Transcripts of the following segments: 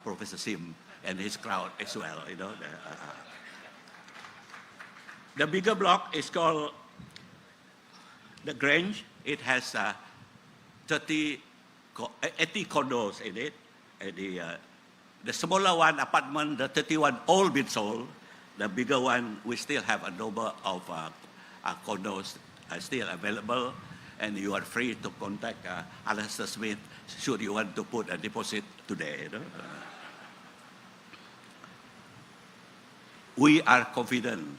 Professor Sim and his crowd as well. The bigger block is called the Grange. It has 80 condos in it. The smaller one, apartment, the 31, all been sold. The bigger one, we still have a number of condos still available, and you are free to contact Alistair Smith should you want to put a deposit today. We are confident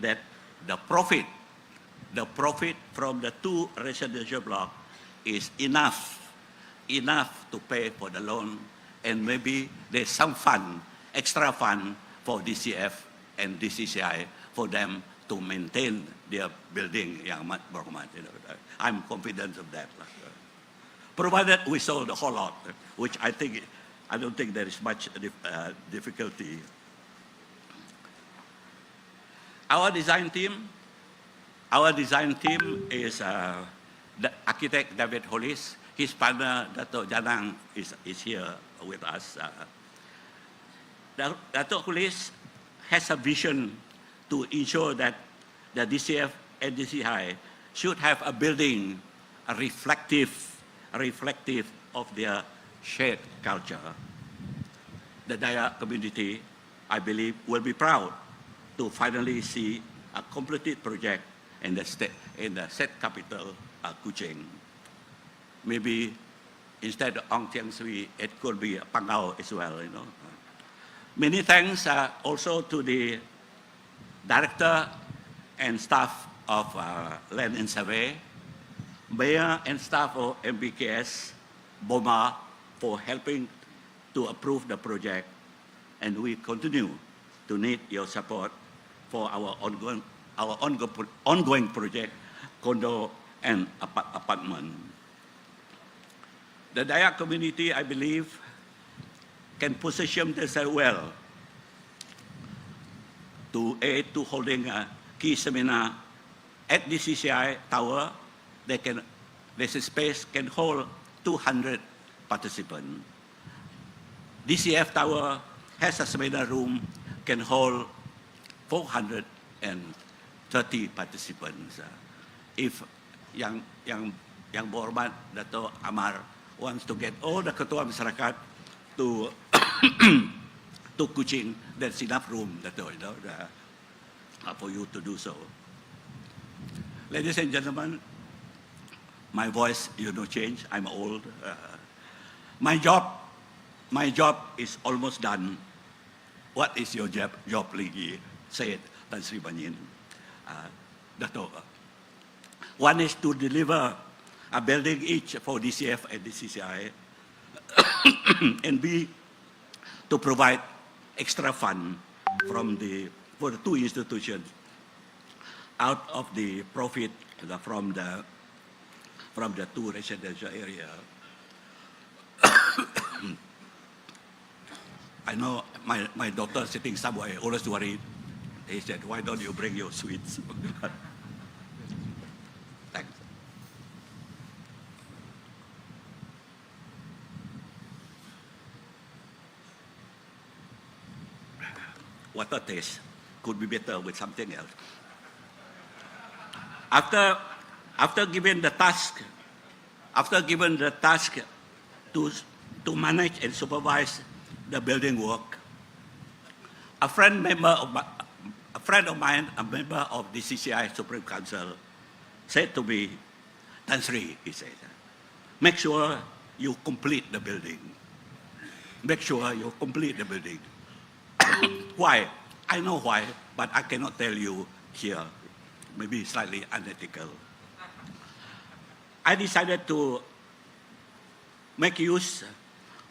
that the profit from the 2 residential blocks is enough to pay for the loan, and maybe there's some fund, extra fund for DCF and DCCI for them to maintain their building yang berhormat. I'm confident of that. Provided we sold the whole lot, which I don't think there is much difficulty. Our design team is the architect David Hollis. His partner, Dato' Janang, is here with us. Dato' Hollis has a vision to ensure that the DCF and DCI should have a building reflective of their shared culture. The Dayak community, I believe, will be proud to finally see a completed project in the state capital, Kuching. Maybe instead of Ong Tiang Sui, it could be Pangao as well. Many thanks also to the director and staff of Land and Survey, mayor and staff of MBKS, BOMA, for helping to approve the project, and we continue to need your support for our ongoing project, condo and apartment. The Dayak community, I believe, can position themselves well to aid to holding a key seminar at DCCI Tower. This space can hold 200 participants. DCF Tower has a seminar room, can hold 430 participants. If yang berhormat Dato' Amar wants to get all the ketua masyarakat to Kuching, there's enough room, for you to do so. Ladies and gentlemen, my voice, change. I'm old. My job is almost done. What is your job, Ligi? Said Tan Sri Banyin. Dato'. One is to deliver a building each for DCF and DCCI, and B, to provide extra fund for the 2 institutions out of the profit from the 2 residential area. I know my daughter sitting somewhere always worried. He said, "Why don't you bring your sweets?" Thanks. Water taste could be better with something else. After given the task to manage and supervise the building work, a friend of mine, a member of the DCCI Supreme Council, said to me, "Tan Sri," he said, "make sure you complete the building. Make sure you complete the building." Why? I know why, but I cannot tell you here. Maybe slightly unethical. I decided to make use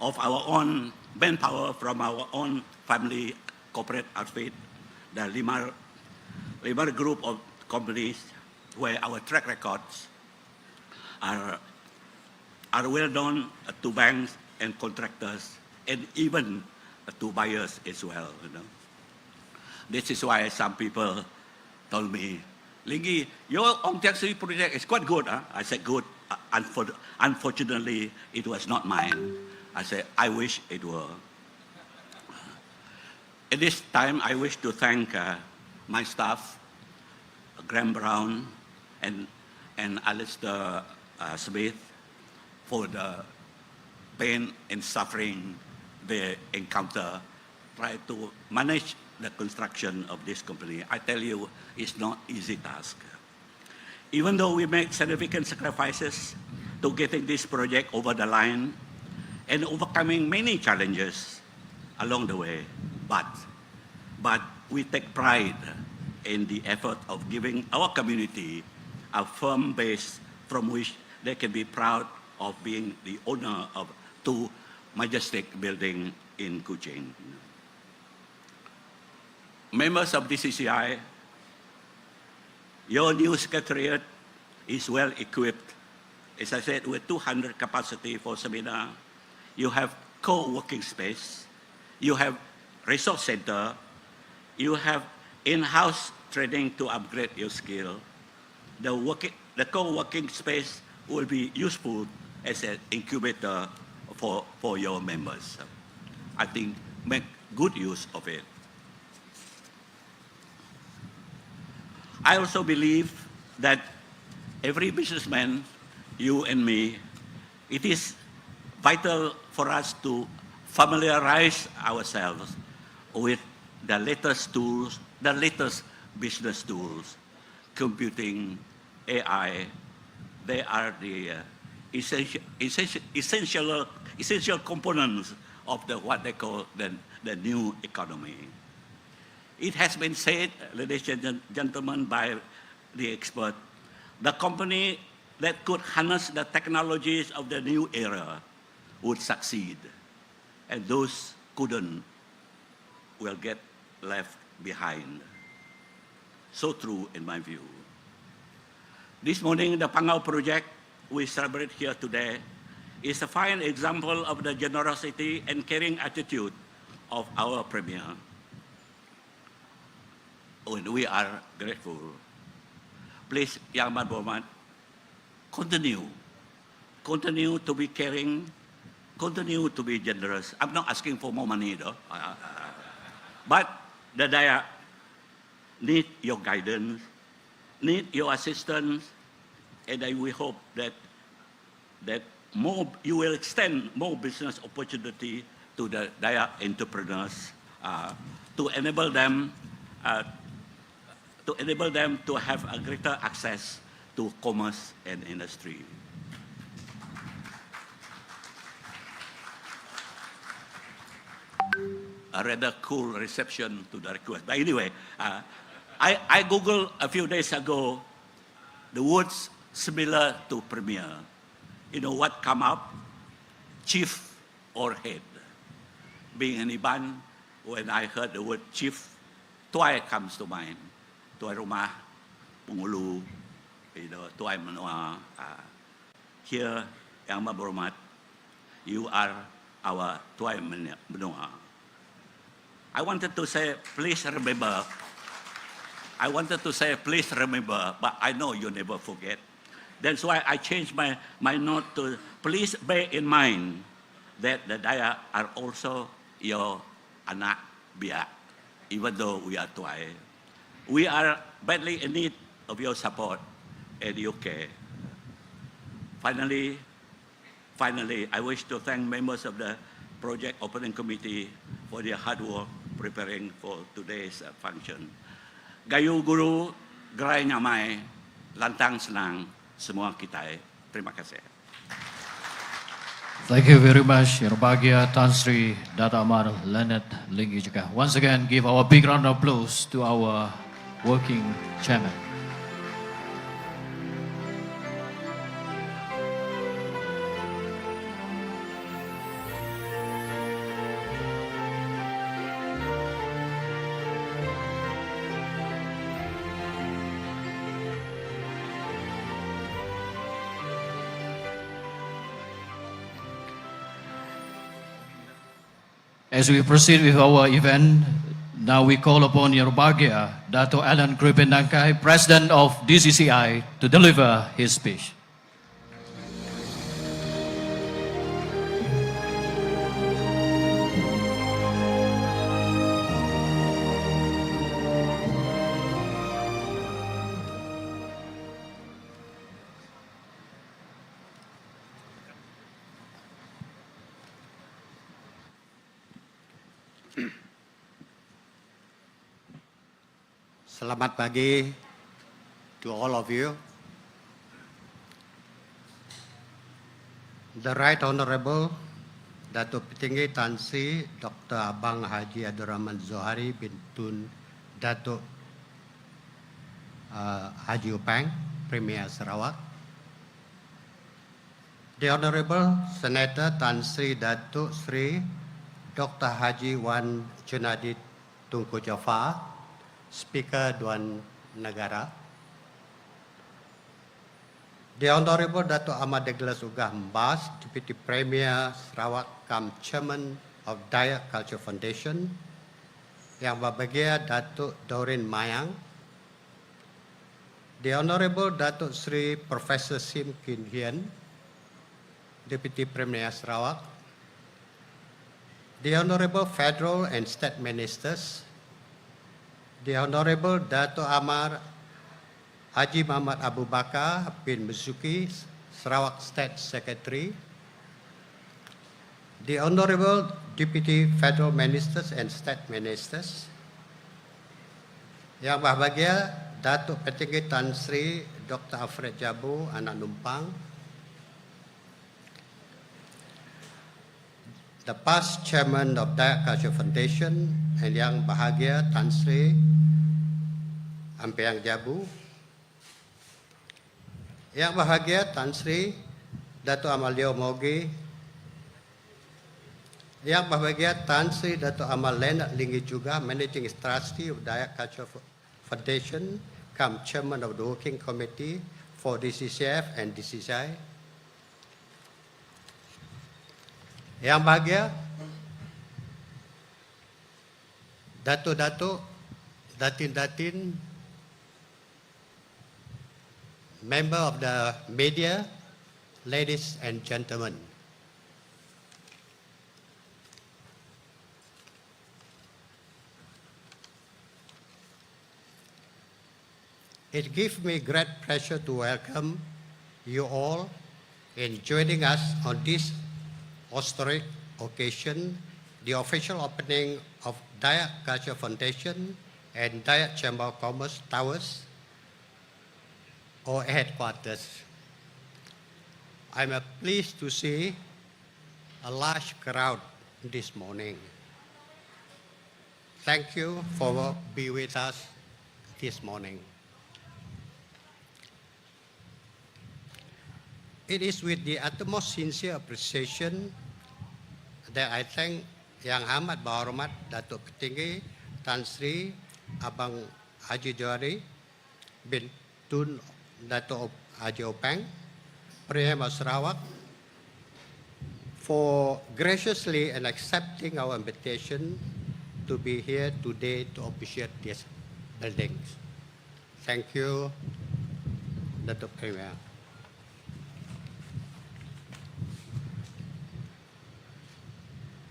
of our own manpower from our own family corporate outfit, the Limar group of companies, where our track records are well known to banks and contractors, and even to buyers as well. This is why some people told me, "Linggi, your Ong Tiang Sui project is quite good." I said, "Good. Unfortunately, it was not mine." I said, "I wish it were." At this time, I wish to thank my staff, Graham Brown and Alistair Smith, for the pain and suffering they encounter try to manage the construction of this company. I tell you, it's not easy task. Even though we make significant sacrifices to getting this project over the line and overcoming many challenges along the way, but we take pride in the effort of giving our community a firm base from which they can be proud of being the owner of two majestic buildings in Kuching. Members of DCCI, your new secretariat is well equipped. As I said, with 200 capacity for seminar. You have co-working space. You have resource center. You have in-house training to upgrade your skill. The co-working space will be useful as an incubator for your members. I think make good use of it. I also believe that every businessman, you and me, it is vital for us to familiarize ourselves with the latest tools, the latest business tools, computing, AI. They are the essential components of what they call the new economy. It has been said, ladies and gentlemen, by the expert, the company that could harness the technologies of the new era would succeed, and those couldn't will get left behind. So true in my view. This morning, the Pangao project we celebrate here today is a fine example of the generosity and caring attitude of our Premier. And we are grateful. Please, Yang Muhammad, continue to be caring, continue to be generous. I'm not asking for more money though. But the Dayak need your guidance, need your assistance, and we hope that you will extend more business opportunity to the Dayak entrepreneurs to enable them to have a greater access to commerce and industry. A rather cool reception to the request. But anyway, I Googled a few days ago the words similar to Premier. You know what come up? Chief or head. Being an Iban, when I heard the word chief, Tuay comes to mind. Tuay Rumah, Pungulu, Tuay Manoa. Here, Yang Mabromat, you are our Tuay Manoa. I wanted to say, please remember. I wanted to say, please remember, but I know you never forget. That's why I changed my note to, please bear in mind that the Dayak are also your anak biak, even though we are Tuay. We are badly in need of your support and your care. Finally, I wish to thank members of the Project Opening Committee for their hard work preparing for today's function. Gayu Guru, Gerai Nyamai, Lantang Senang, semua kita. Terima kasih. Thank you very much, Yang Berbahagia Tan Sri Dato' Amar Leonard Linggi juga. Once again, give our big round of applause to our working chairman. As we proceed with our event, now we call upon Yang Berbahagia Dato' Alan Gripen Nangkai, President of DCCI, to deliver his speech. Selamat pagi to all of you. The Right Honorable Datuk Petinggi Tan Sri Dr. Abang Haji Abdurrahman Zohari bin Tun Datuk Haji Upang, Premier Sarawak. The Honorable Senator Tan Sri Datuk Sri Dr. Haji Wan Junadi Tunku Jafar, Speaker Dewan Negara. The Honorable Datuk Ahmad Douglas Ugah Mbas, Deputy Premier Sarawak cum Chairman of Dayak Culture Foundation. Yang berbahagia Datuk Doreen Mayang. The Honorable Datuk Sri Professor Sim Kin Hian, Deputy Premier Sarawak. The Honorable Federal and State Ministers. The Honorable Dato' Amar Haji Muhammad Abu Bakar bin Mezuki, Sarawak State Secretary. The Honorable Deputy Federal Ministers and State Ministers. Yang berbahagia Datuk Petinggi Tan Sri Dr. Alfred Jabu, anak numpang. The past Chairman of Dayak Culture Foundation and yang bahagia Tan Sri Ampiang Jabu. Yang bahagia Tan Sri Dato' Amal Leo Mogi. Yang bahagia Tan Sri Dato' Amal Leonard Linggi juga, Managing Trustee of Dayak Culture Foundation, cum Chairman of the Working Committee for DCCF and DCCI. Yang bahagia Datuk-datuk, datin-datin, member of the media, ladies and gentlemen. It gives me great pleasure to welcome you all in joining us on this historic occasion, the official opening of Dayak Culture Foundation and Dayak Chamber of Commerce Towers, or headquarters. I'm pleased to see a large crowd this morning. Thank you for being with us this morning. It is with the utmost sincere appreciation that I thank Yang Amat Berhormat Datuk Petinggi Tan Sri Abang Haji Johari bin Tun Datuk Haji Upang, Premier Sarawak, for graciously and accepting our invitation to be here today to appreciate these buildings. Thank you, Datuk Premier.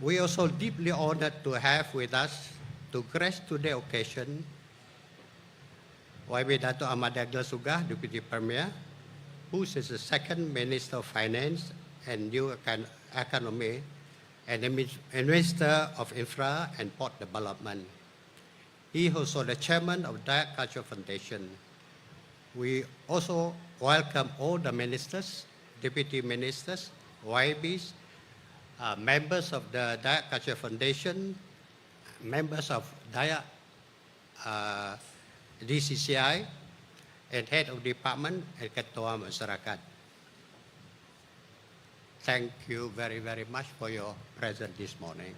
We are also deeply honored to have with us to grace today's occasion YB Dato' Ahmad Douglas Ugah, Deputy Premier, who is the second Minister of Finance and New Economy and Minister of Infra and Port Development. He is also the Chairman of Dayak Culture Foundation. We also welcome all the ministers, Deputy Ministers, YBs, members of the Dayak Culture Foundation, members of Dayak DCCI, and Head of Department and Ketua Masyarakat. Thank you very, very much for your presence this morning.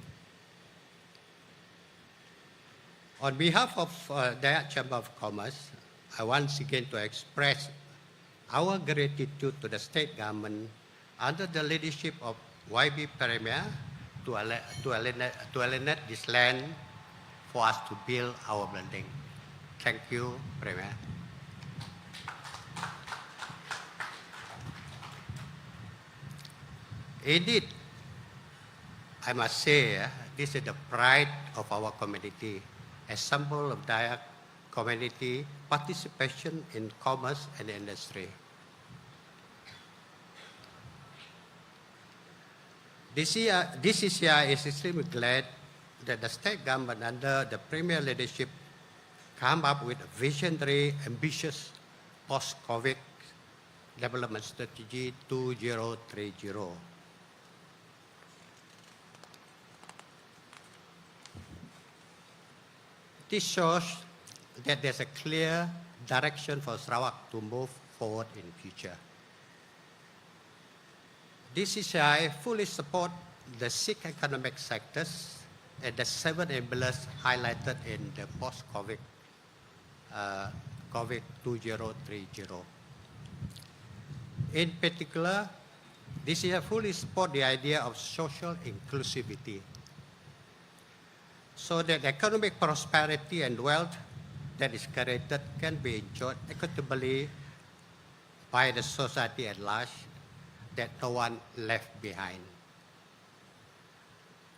On behalf of Dayak Chamber of Commerce, I once again to express our gratitude to the state government under the leadership of YB Premier to alienate this land for us to build our building. Thank you, Premier. Indeed, I must say, this is the pride of our community, a symbol of Dayak community participation in commerce and industry. DCCI is extremely glad that the state government under the Premier leadership come up with a visionary, ambitious post-COVID development strategy 2030. This shows that there's a clear direction for Sarawak to move forward in future. DCCI fully support the 6 economic sectors and the 7 enablers highlighted in the post-COVID COVID 2030. In particular, DCCI fully support the idea of social inclusivity so that economic prosperity and wealth that is created can be enjoyed equitably by the society at large, that no one left behind.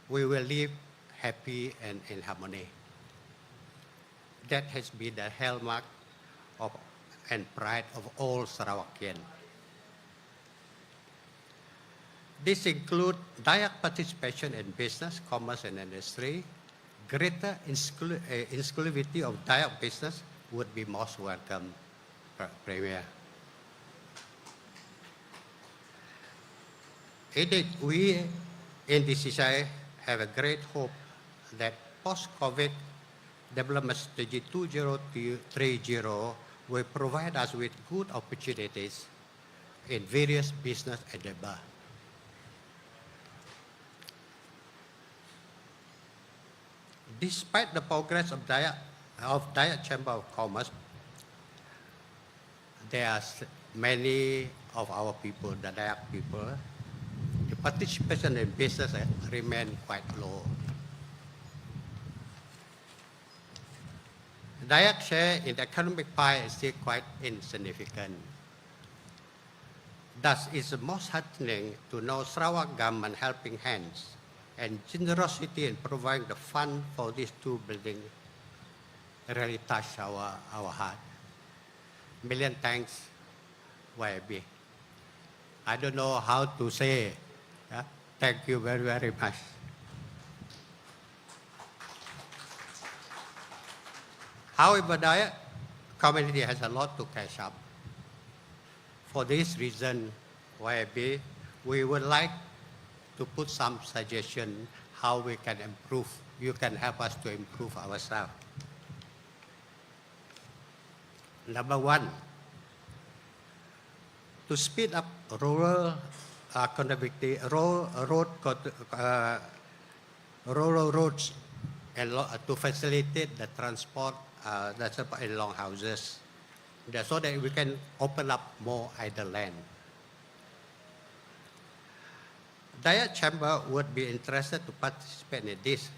We will live happy and in harmony. That has been the hallmark of and pride of all Sarawakian. This includes Dayak participation in business, commerce, and industry. Greater inclusivity of Dayak business would be most welcome, Premier. Indeed, we in DCCI have a great hope that post-COVID development strategy 2030 will provide us with good opportunities in various business endeavors. Despite the progress of Dayak Chamber of Commerce, there are many of our people, the Dayak people, the participation in business remain quite low. Dayak share in the economic pie is still quite insignificant. Thus, it's most heartening to know Sarawak government helping hands and generosity in providing the fund for these 2 buildings really touched our heart. Million thanks, YB. I don't know how to say, thank you very, very much. However, the community has a lot to catch up. For this reason, YB, we would like to put some suggestion how we can improve. You can help us to improve ourselves. Number 1, to speed up rural connectivity, rural roads, and to facilitate the transport in long houses, so that we can open up more idle land. Dayak Chamber would be interested to participate in this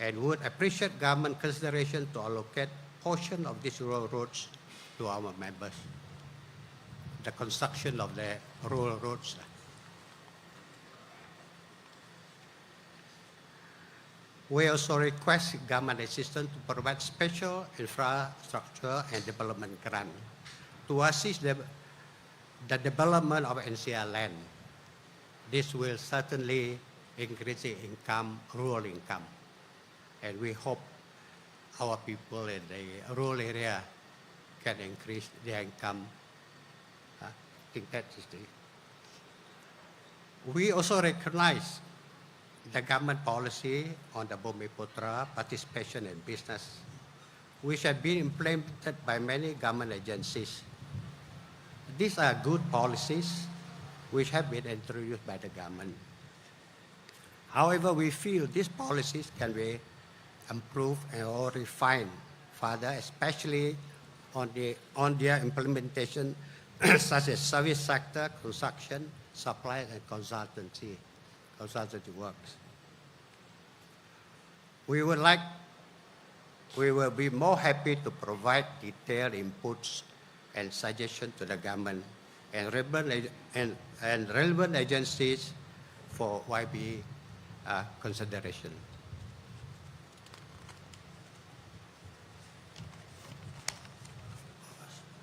and would appreciate government consideration to allocate portion of these rural roads to our members. The construction of the rural roads. We also request government assistance to provide special infrastructure and development grant to assist the development of NCR land. This will certainly increase the income, rural income. And we hope our people in the rural area can increase their income. I think that is the... We also recognize the government policy on the Bumiputra participation in business, which have been implemented by many government agencies. These are good policies which have been introduced by the government. However, we feel these policies can be improved or refined further, especially on their implementation, such as service sector, construction, supply, and consultancy works. We will be more happy to provide detailed inputs and suggestions to the government and relevant agencies for YB consideration.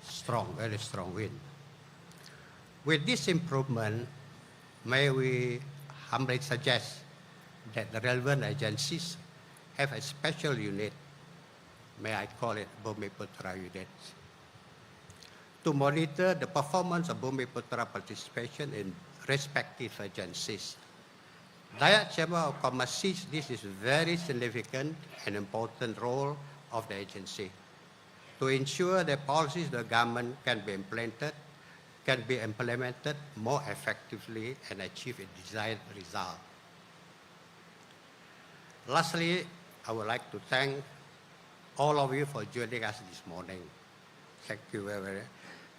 Strong, very strong win. With this improvement, may we humbly suggest that the relevant agencies have a special unit, may I call it Bumiputra unit, to monitor the performance of Bumiputra participation in respective agencies. Dayak Chamber of Commerce sees this is very significant and important role of the agency to ensure that policies of the government can be implemented more effectively and achieve a desired result. Lastly, I would like to thank all of you for joining us this morning. Thank you very much.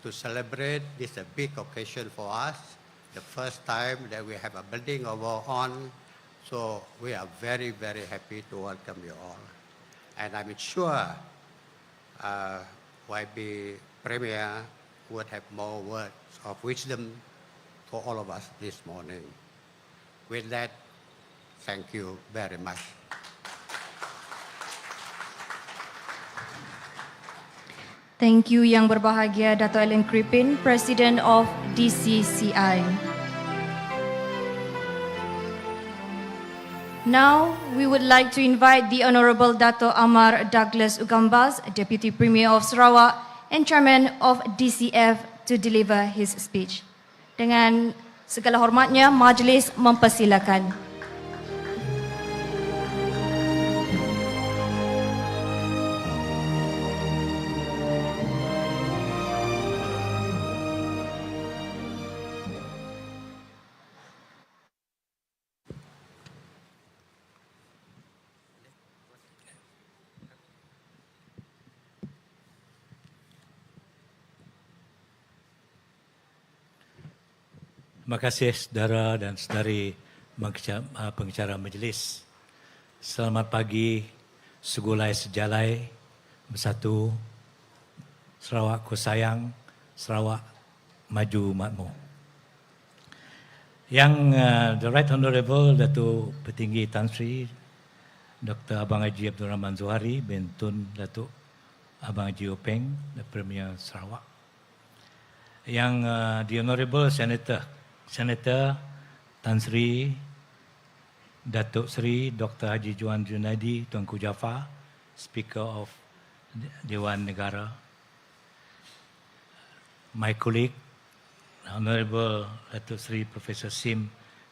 To celebrate this a big occasion for us, the first time that we have a building of our own, so we are very, very happy to welcome you all. And I'm sure YB Premier would have more words of wisdom for all of us this morning. With that, thank you very much. Thank you Yang Berbahagia Dato' Ellen Kripin, President of DCCI. Now, we would like to invite the Honorable Dato' Amar Douglas Ugambas, Deputy Premier of Sarawak and Chairman of DCF to deliver his speech. Dengan segala hormatnya, majlis mempersilakan. Terima kasih saudara dan saudari pengacara majlis. Selamat pagi, segulai sejalai bersatu. Sarawak ku sayang, Sarawak maju makmur. Yang the Right Honourable Datuk Petinggi Tan Sri Dr. Abang Haji Abdul Rahman Zuhari bin Tun Datuk Abang Haji Openg, the Premier Sarawak. Yang the Honourable Senator Tan Sri Datuk Sri Dr. Haji Juan Junaidi Tuanku Jaafar, Speaker of Dewan Negara. My colleague, Honourable Datuk Sri Professor Sim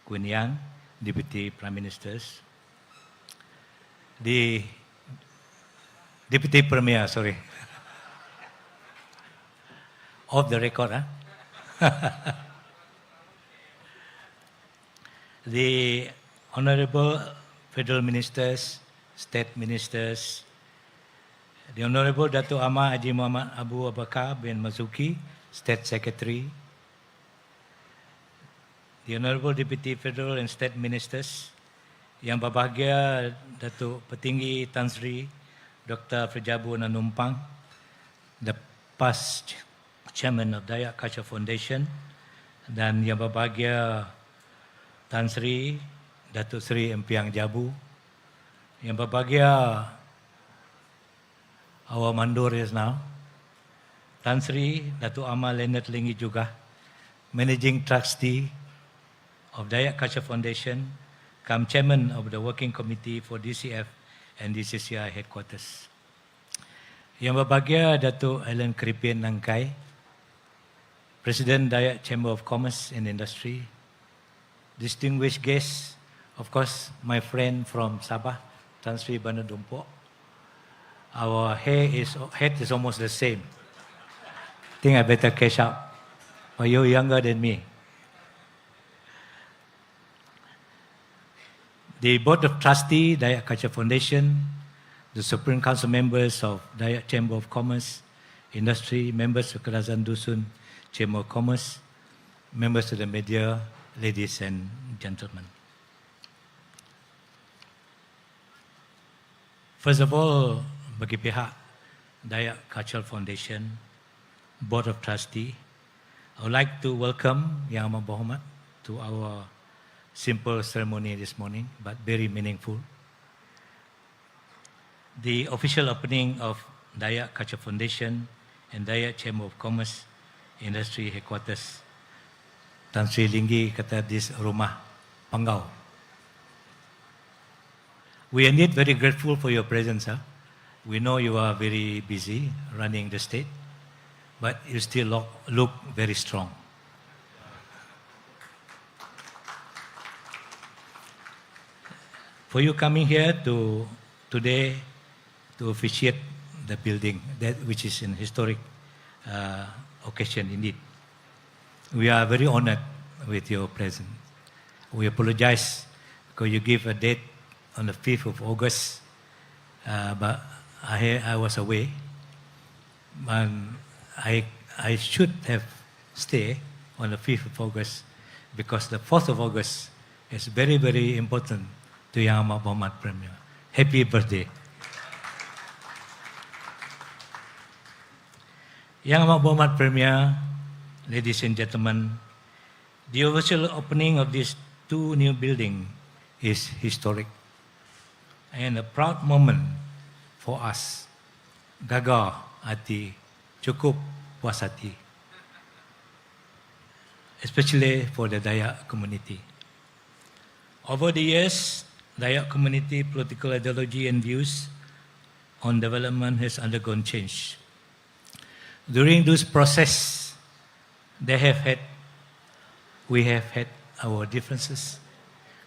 Kwin Yang, Deputy Prime Ministers. The Deputy Premier, sorry. Off the record, huh? The Honourable Federal Ministers, State Ministers, the Honourable Datuk Ahmad Haji Muhammad Abu Bakar bin Mazuki, State Secretary, the Honourable Deputy Federal and State Ministers, Yang Berbahagia Datuk Petinggi Tan Sri Dr. Frijabu Nanumpang, the past Chairman of Dayak Culture Foundation, dan Yang Berbahagia Tan Sri Datuk Sri Empiang Jabu, Yang Berbahagia our Mandur is now, Tan Sri Datuk Amal Leonard Lingi juga, Managing Trustee of Dayak Culture Foundation, come Chairman of the Working Committee for DCF and DCCI Headquarters. Yang Berbahagia Datuk Ellen Kripin Nangkai, President Dayak Chamber of Commerce and Industry, distinguished guests, of course, my friend from Sabah, Tan Sri Banadumpo. Our head is almost the same. Think I better catch up. But you're younger than me. The Board of Trustees, Dayak Culture Foundation, the Supreme Council members of Dayak Chamber of Commerce, Industry, members of Kerajaan Dusun Chamber of Commerce, members of the media, ladies and gentlemen. First of all, bagi pihak Dayak Cultural Foundation, Board of Trustees, I would like to welcome Yang Amat Berhormat to our simple ceremony this morning, but very meaningful. The official opening of Dayak Culture Foundation and Dayak Chamber of Commerce Industry Headquarters. Tan Sri Linggi kata di rumah Panggau. We are indeed very grateful for your presence, sir. We know you are very busy running the state, but you still look very strong. For you coming here today to officiate the building, which is an historic occasion indeed. We are very honored with your presence. We apologize because you gave a date on the 5th of August, but I was away. And I should have stayed on the 5th of August because the 4th of August is very, very important to Yang Amat Berhormat Premier. Happy birthday. Yang Amat Berhormat Premier, ladies and gentlemen, the official opening of these two new buildings is historic and a proud moment for us. Gagah hati, cukup puas hati, especially for the Dayak community. Over the years, Dayak community political ideology and views on development has undergone change. During this process, we have had our differences,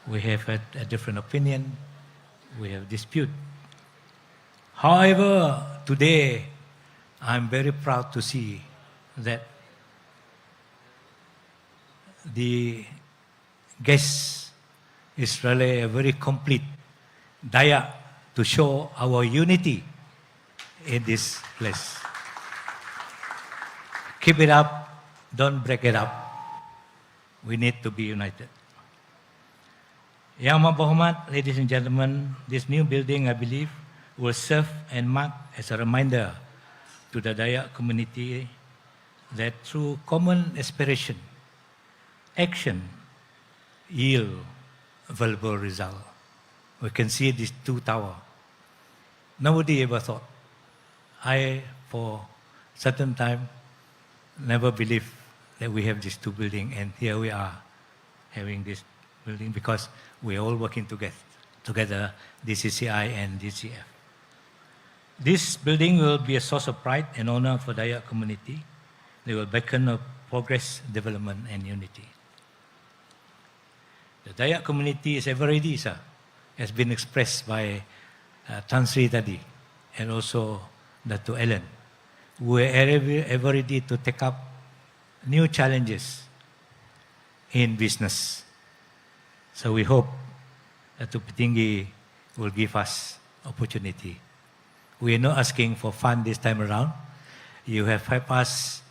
we have had a different opinion, we have dispute. However, today, I'm very proud to see that the guest is really a very complete Dayak to show our unity in this place. Keep it up, don't break it up. We need to be united. Yang Amat Berhormat, ladies and gentlemen, this new building, I believe, will serve and mark as a reminder to the Dayak community that through common aspiration, action yield valuable result. We can see these two towers. Nobody ever thought. I, for certain time, never believed that we have these two buildings, and here we are having this building because we are all working together, DCCI and DCF. This building will be a source of pride and honor for Dayak community. They will beacon of progress, development, and unity. The Dayak community is ever ready, sir, has been expressed by Tan Sri tadi and also Dato' Ellen. We are ever ready to take up new challenges in business. So we hope that Dato' Petinggi will give us opportunity. We are not asking for fund this time around. You have helped us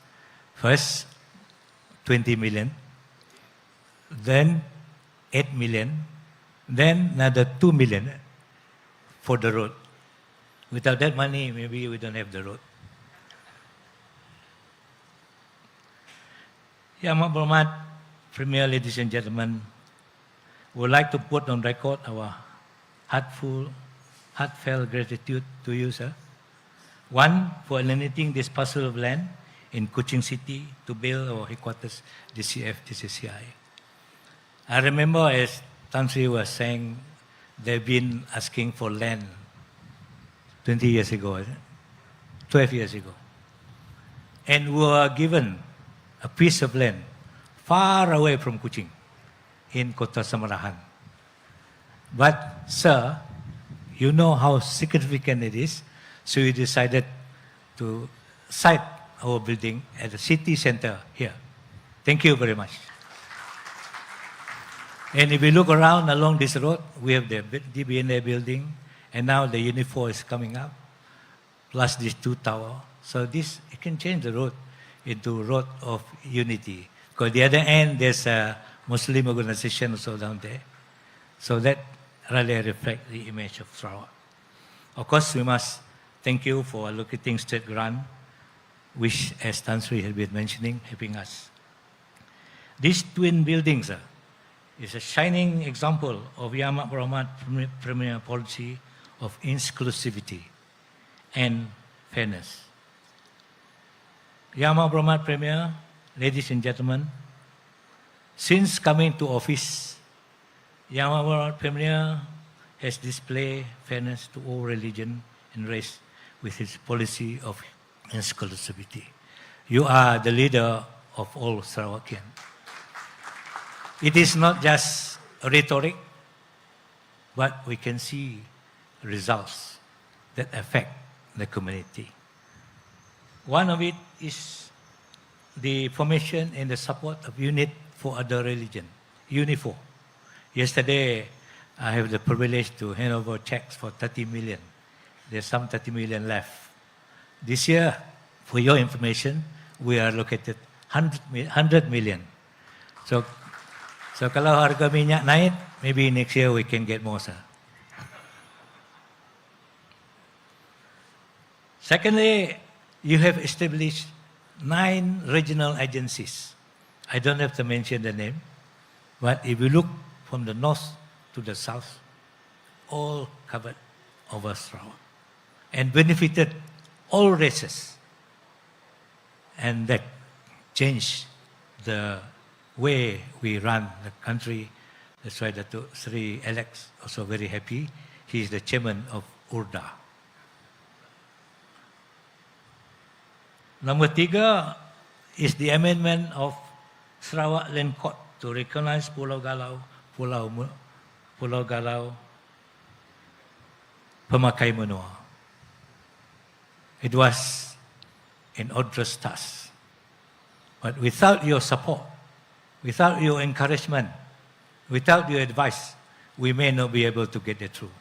first 20 million, then 8 million, then another 2 million for the road. Without that money, maybe we don't have the road. Yang Amat Berhormat Premier, ladies and gentlemen, we would like to put on record our heartfelt gratitude to you, sir. One, for alienating this parcel of land in Kuching City to build our headquarters, DCCI. I remember as Tan Sri was saying, they've been asking for land 20 years ago, 12 years ago. And we were given a piece of land far away from Kuching in Kota Samarahan. But, sir, you know how significant it is, so we decided to site our building at the city center here. Thank you very much. And if we look around along this road, we have the DBNA building, and now the Unifor is coming up, plus these two towers. So this, it can change the road into road of unity. Because the other end, there's a Muslim organization also down there. So that really reflects the image of Sarawak. Of course, we must thank you for allocating state grant, which, as Tan Sri has been mentioning, helping us. These twin buildings is a shining example of Yang Amat Berhormat Premier policy of inclusivity and fairness. Yang Amat Berhormat Premier, ladies and gentlemen, since coming to office, Yang Amat Berhormat Premier has displayed fairness to all religion and race with his policy of inclusivity. You are the leader of all Sarawakian. It is not just rhetoric, but we can see results that affect the community. One of it is the formation and the support of Unit for Other Religion, UNIFO. Yesterday, I have the privilege to hand over checks for 30 million. There's some 30 million left. This year, for your information, we are located 100 million. So kalau harga minyak naik, maybe next year we can get more, sir. Secondly, you have established 9 regional agencies. I don't have to mention the name, but if you look from the north to the south, all covered over Sarawak and benefited all races. And that changed the way we run the country. That's why Datuk Sri Alex also very happy. He is the chairman of URDA. Number 3 is the amendment of Sarawak Land Court to recognize Pulau Galau pemakai menua. It was an arduous task. But without your support, without your encouragement, without your advice, we may not be able to get it through.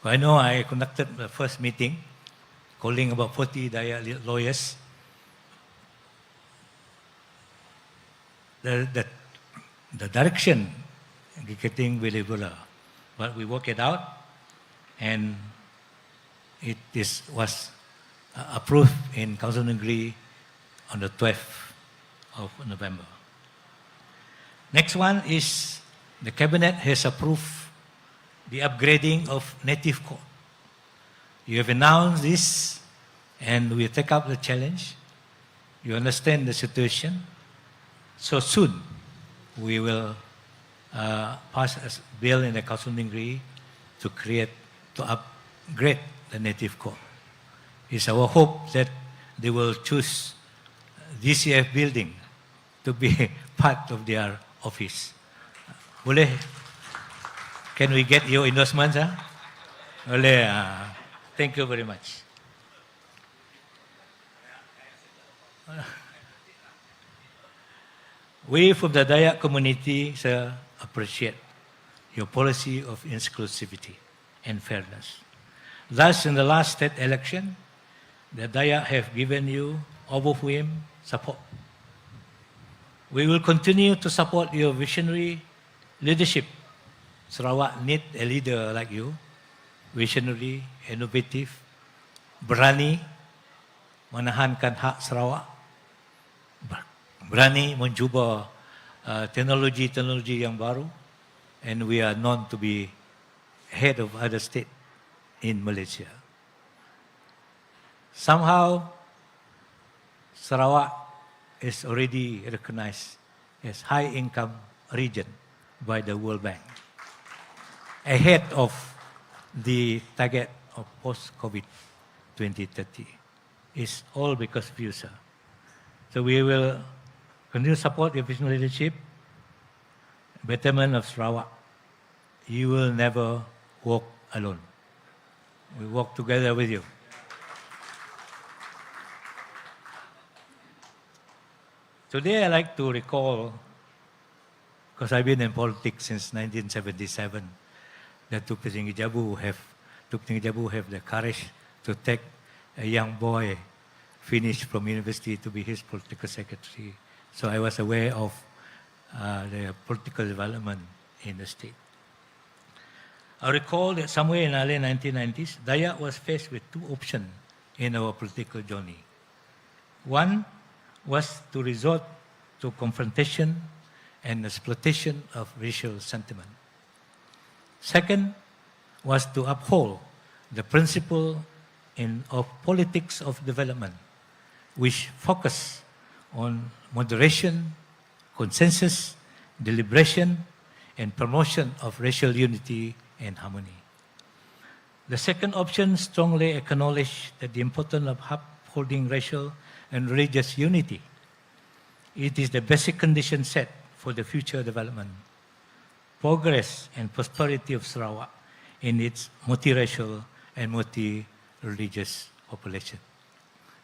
I know I conducted the first meeting, calling about 40 Dayak lawyers. The direction getting very blurry, but we work it out, and it was approved in Council Negeri on the 12th of November. Next one is the Cabinet has approved the upgrading of native court. You have announced this, and we take up the challenge. You understand the situation. So soon, we will pass a bill in the Council Negeri to upgrade the native court. It's our hope that they will choose DCF building to be part of their office. Boleh? Can we get your endorsement, sir? Boleh. Thank you very much. We from the Dayak community, sir, appreciate your policy of inclusivity and fairness. Thus, in the last state election, the Dayak have given you overwhelming support. We will continue to support your visionary leadership. Sarawak needs a leader like you, visionary, innovative, berani, menahankan hak Sarawak, berani mencuba teknologi-teknologi yang baru, and we are known to be ahead of other states in Malaysia. Somehow, Sarawak is already recognized as high-income region by the World Bank, ahead of the target of post-COVID 2030. It's all because of you, sir. So we will continue to support your visionary leadership, betterment of Sarawak. You will never walk alone. We walk together with you. Today I like to recall, because I've been in politics since 1977, that Tuk Tinggi Jabu have the courage to take a young boy finished from university to be his political secretary. So I was aware of the political development in the state. I recall that somewhere in the early 1990s, Dayak was faced with 2 options in our political journey. One was to resort to confrontation and exploitation of racial sentiment. Second was to uphold the principle of politics of development, which focus on moderation, consensus, deliberation, and promotion of racial unity and harmony. The second option strongly acknowledged that the importance of upholding racial and religious unity. It is the basic condition set for the future development, progress and prosperity of Sarawak in its multiracial and multi-religious population.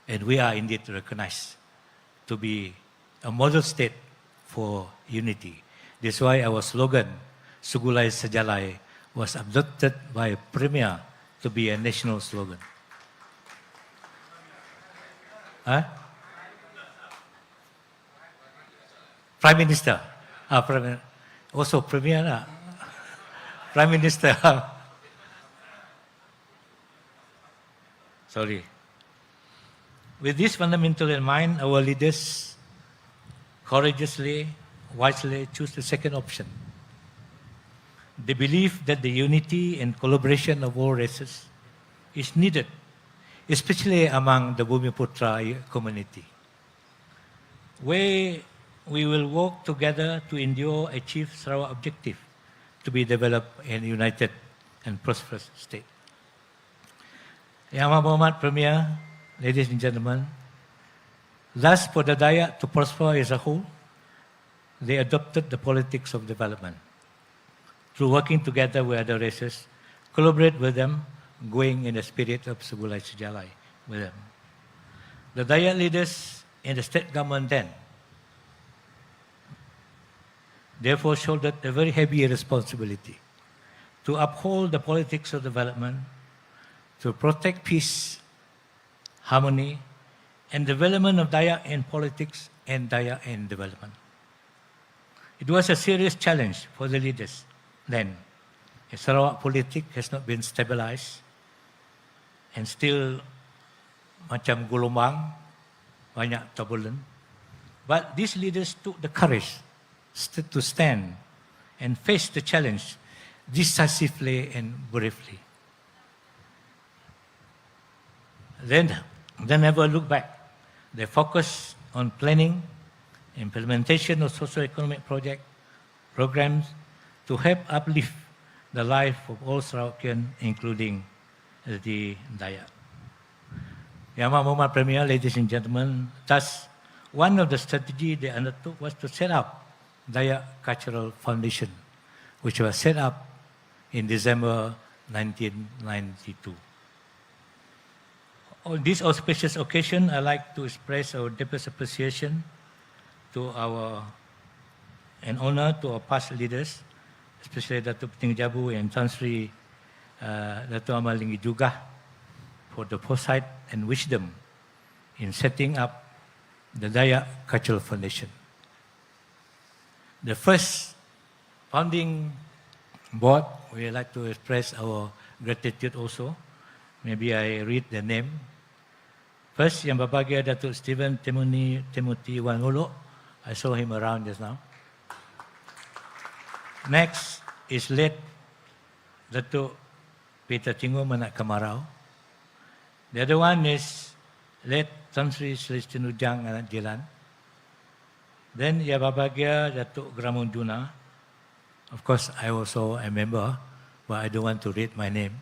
And we are indeed recognized to be a model state for unity. That's why our slogan, Sugulai Sejalai, was adopted by Premier to be a national slogan. Huh? Prime Minister. Also Premier. Prime Minister. Sorry. With this fundamental in mind, our leaders courageously, wisely choose the second option. They believe that the unity and collaboration of all races is needed, especially among the Bumiputra community, where we will work together to endure, achieve Sarawak objective to be developed and united and prosperous state. Yang Amat Premier, ladies and gentlemen, thus for the Dayak to prosper as a whole, they adopted the politics of development through working together with other races, collaborate with them, going in the spirit of Sugulai Sejalai with them. The Dayak leaders in the state government then therefore shouldered a very heavy responsibility to uphold the politics of development, to protect peace, harmony, and development of Dayak in politics and Dayak in development. It was a serious challenge for the leaders then. Sarawak politics has not been stabilized and still macam gelombang, banyak turbulent. But these leaders took the courage to stand and face the challenge decisively and bravely. Then they never look back. They focus on planning, implementation of socio-economic programs to help uplift the life of all Sarawakians, including the Dayak. Yang Amat Premier, ladies and gentlemen, thus one of the strategies they undertook was to set up Dayak Cultural Foundation, which was set up in December 1992. On this auspicious occasion, I'd like to express our deepest appreciation to and honor to our past leaders, especially Datuk Petinggi Jabu and Tan Sri Datuk Amal Linggi Jugah, for the foresight and wisdom in setting up the Dayak Cultural Foundation. The first founding board, we like to express our gratitude also. Maybe I read the name. First, Yang Berbahagia Datuk Stephen Timothy Wangolo. I saw him around just now. Next is late Datuk Peter Chingu Manak Kamarau. The other one is late Tan Sri Celestin Ujang Anak Jilan. Then Yang Berbahagia Datuk Gramun Juna. Of course, I also a member, but I don't want to read my name.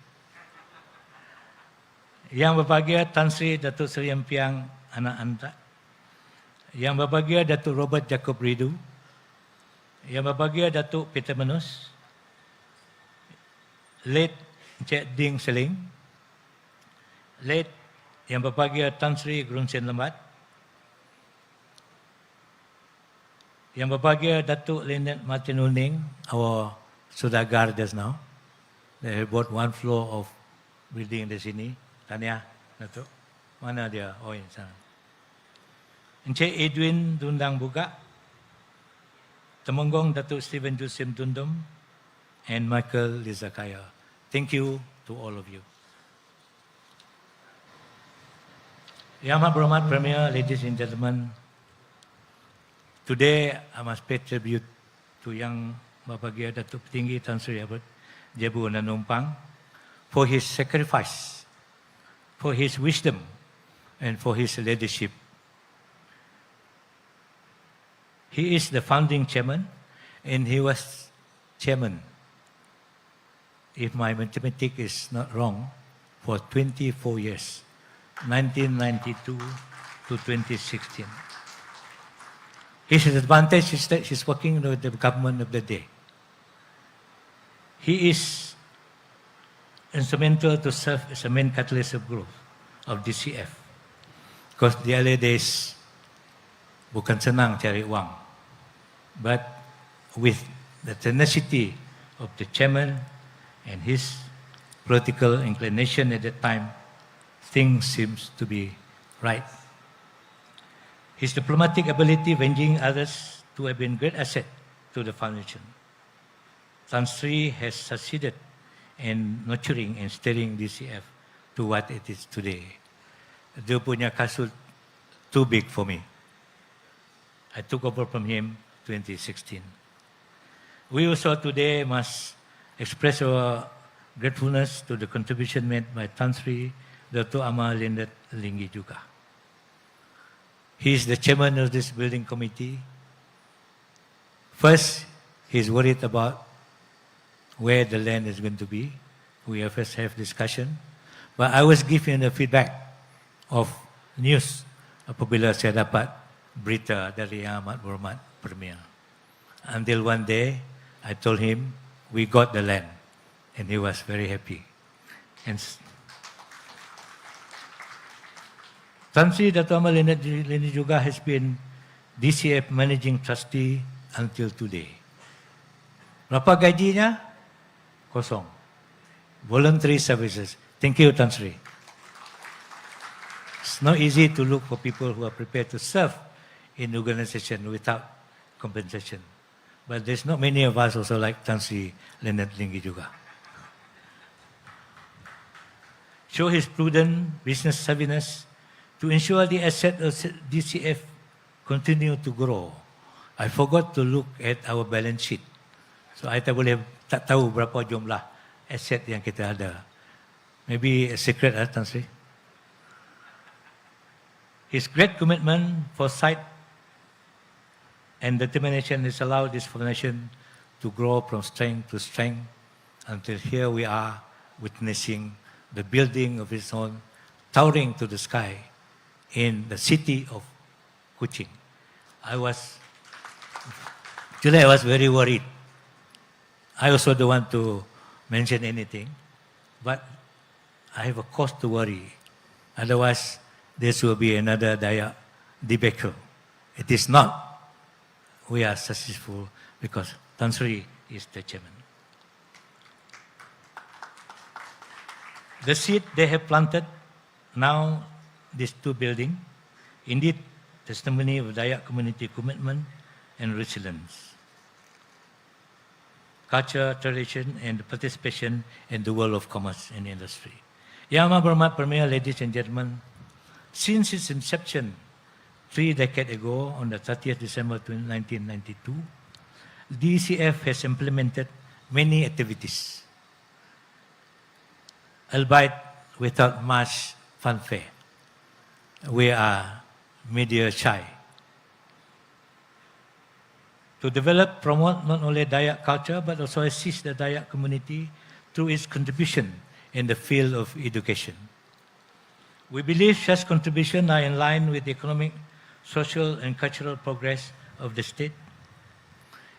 Yang Berbahagia Tan Sri Datuk Seri Empiang Anak Anta. Yang Berbahagia Datuk Robert Jacob Ridu. Yang Berbahagia Datuk Peter Manus. Late Encik Ding Seling. Late Yang Berbahagia Tan Sri Grunsen Lembat. Yang Berbahagia Datuk Lieutenant Martin Uning, our Sudagar just now. They bought one floor of building di sini. Tanya, Datuk. Mana dia? Oh, ini sana. Encik Edwin Dundang Buga. Temenggong Datuk Stephen Jusim Dundum. And Michael Lizakaya. Thank you to all of you. Yang Amat Berhormat Premier, ladies and gentlemen, today I must pay tribute to Yang Berbahagia Datuk Petinggi Tan Sri Jabu Nanumpang for his sacrifice, for his wisdom, and for his leadership. He is the founding chairman, and he was chairman if my mathematics is not wrong, for 24 years, 1992 to 2016. His advantage is that he's working with the government of the day. He is instrumental to serve as a main catalyst of growth of DCF. Because the early days, bukan senang cari uang. But with the tenacity of the chairman and his political inclination at that time, things seems to be right. His diplomatic ability avenging others to have been great asset to the foundation. Tan Sri has succeeded in nurturing and steering DCF to what it is today. Dia punya kasut too big for me. I took over from him 2016. We also today must express our gratefulness to the contribution made by Tan Sri Dato' Amar Leonard Linggi juga. He is the chairman of this building committee. First, he's worried about where the land is going to be. We first have discussion. But I was giving the feedback of news apabila saya dapat berita dari Yang Amat Berhormat Premier. Until one day, I told him, we got the land. And he was very happy. And Tan Sri Dato' Amar Leonard Linggi juga has been DCF Managing Trustee until today. Berapa gajinya? Kosong. Voluntary services. Thank you, Tan Sri. It's not easy to look for people who are prepared to serve in organization without compensation. But there's not many of us also like Tan Sri Leonard Linggi juga. Show his prudent business savviness to ensure the asset of DCF continue to grow. I forgot to look at our balance sheet. So I tak tahu berapa jumlah aset yang kita ada. Maybe a secret, Tan Sri. His great commitment, foresight, and determination has allowed this foundation to grow from strength to strength until here we are witnessing the building of its own, towering to the sky in the city of Kuching. I was very worried. I also don't want to mention anything, but I have a cause to worry. Otherwise, this will be another Dayak debacle. It is not. We are successful because Tan Sri is the chairman. The seed they have planted, now these two buildings, indeed testimony of Dayak community commitment and resilience, culture, tradition, and participation in the world of commerce and industry. Yang Amat Berhormat Premier, ladies and gentlemen, since its inception 3 decades ago on the 30th December 1992, DCF has implemented many activities, albeit without much fanfare. We are media shy. To develop, promote not only Dayak culture, but also assist the Dayak community through its contribution in the field of education. We believe such contributions are in line with the economic, social, and cultural progress of the state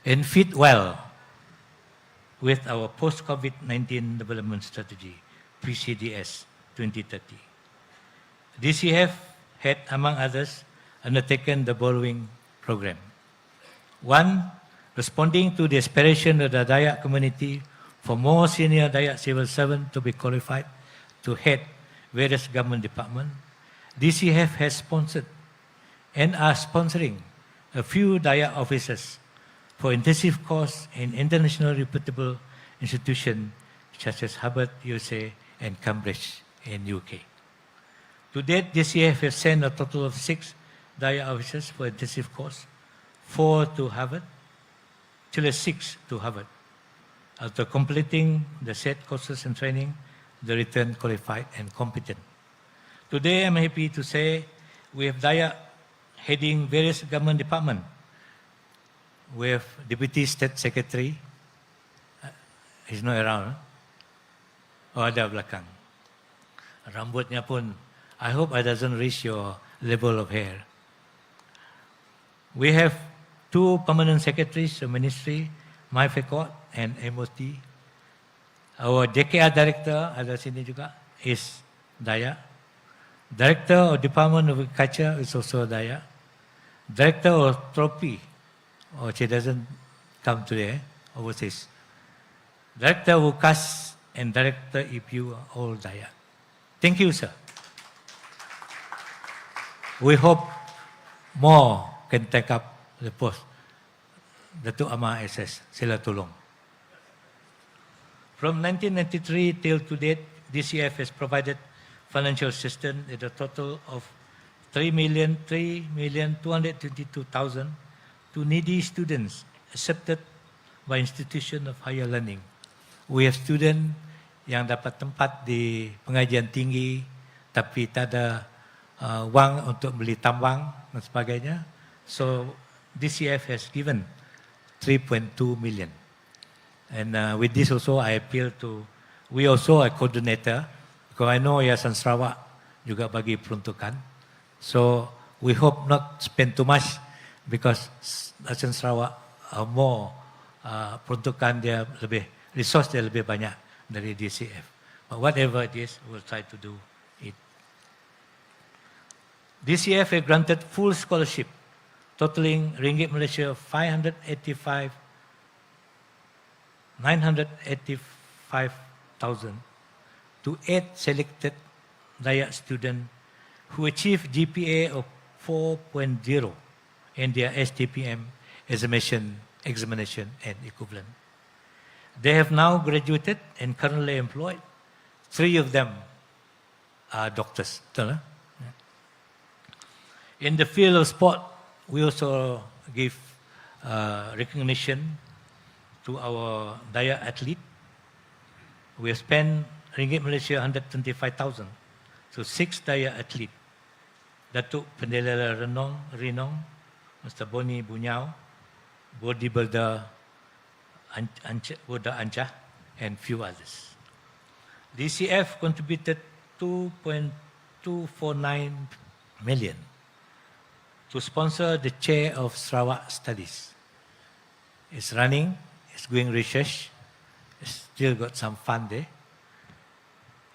and fit well with our post-COVID-19 development strategy, PCDS 2030. DCF had, among others, undertaken the following program. 1. Responding to the aspiration of the Dayak community for more senior Dayak civil servants to be qualified to head various government departments, DCF has sponsored and are sponsoring a few Dayak officers for intensive course in international reputable institutions such as Harvard, USA, and Cambridge in UK. To date, DCF has sent a total of 6 Dayak officers for intensive course, 4 to Harvard, actually 6 to Harvard. After completing the said courses and training, they return qualified and competent. Today, I'm happy to say we have Dayak heading various government departments. We have Deputy State Secretary, he's not around, ada belakang. Rambutnya pun, I hope it doesn't reach your level of hair. We have 2 permanent secretaries of ministry, MyFECOT and MOT. Our DKR director, ada sini juga, is Dayak. Director of Department of Agriculture is also Dayak. Director of Trophy, she doesn't come today, overseas. Director of UCAS and Director EPU are all Dayak. Thank you, sir. We hope more can take up the post. Datuk Amar SS, sila tolong. From 1993 till to date, DCF has provided financial assistance at a total of 3,222,000 to needy students accepted by institution of higher learning. We have student yang dapat tempat di pengajian tinggi tapi tak ada wang untuk beli tambang dan sebagainya. So DCF has given 3.2 million. And with this also I appeal to, we also a coordinator, because I know Yayasan Sarawak juga bagi peruntukan. So we hope not spend too much because Yayasan Sarawak are more peruntukan dia lebih, resource dia lebih banyak dari DCF. But whatever it is, we'll try to do it. DCF has granted full scholarship totaling ringgit Malaysia 985,000 to 8 selected Dayak students who achieved GPA of 4.0 in their STPM examination and equivalent. They have now graduated and currently employed. 3 of them are doctors. In the field of sport, we also give recognition to our Dayak athlete. We have spent ringgit Malaysia 125,000 to 6 Dayak athlete. Datuk Pendelala Renong, Mr. Boni Bunyau, bodybuilder Buddha Ancha, and few others. DCF contributed 2.249 million to sponsor the chair of Sarawak Studies. It's running, it's doing research, it's still got some fund there.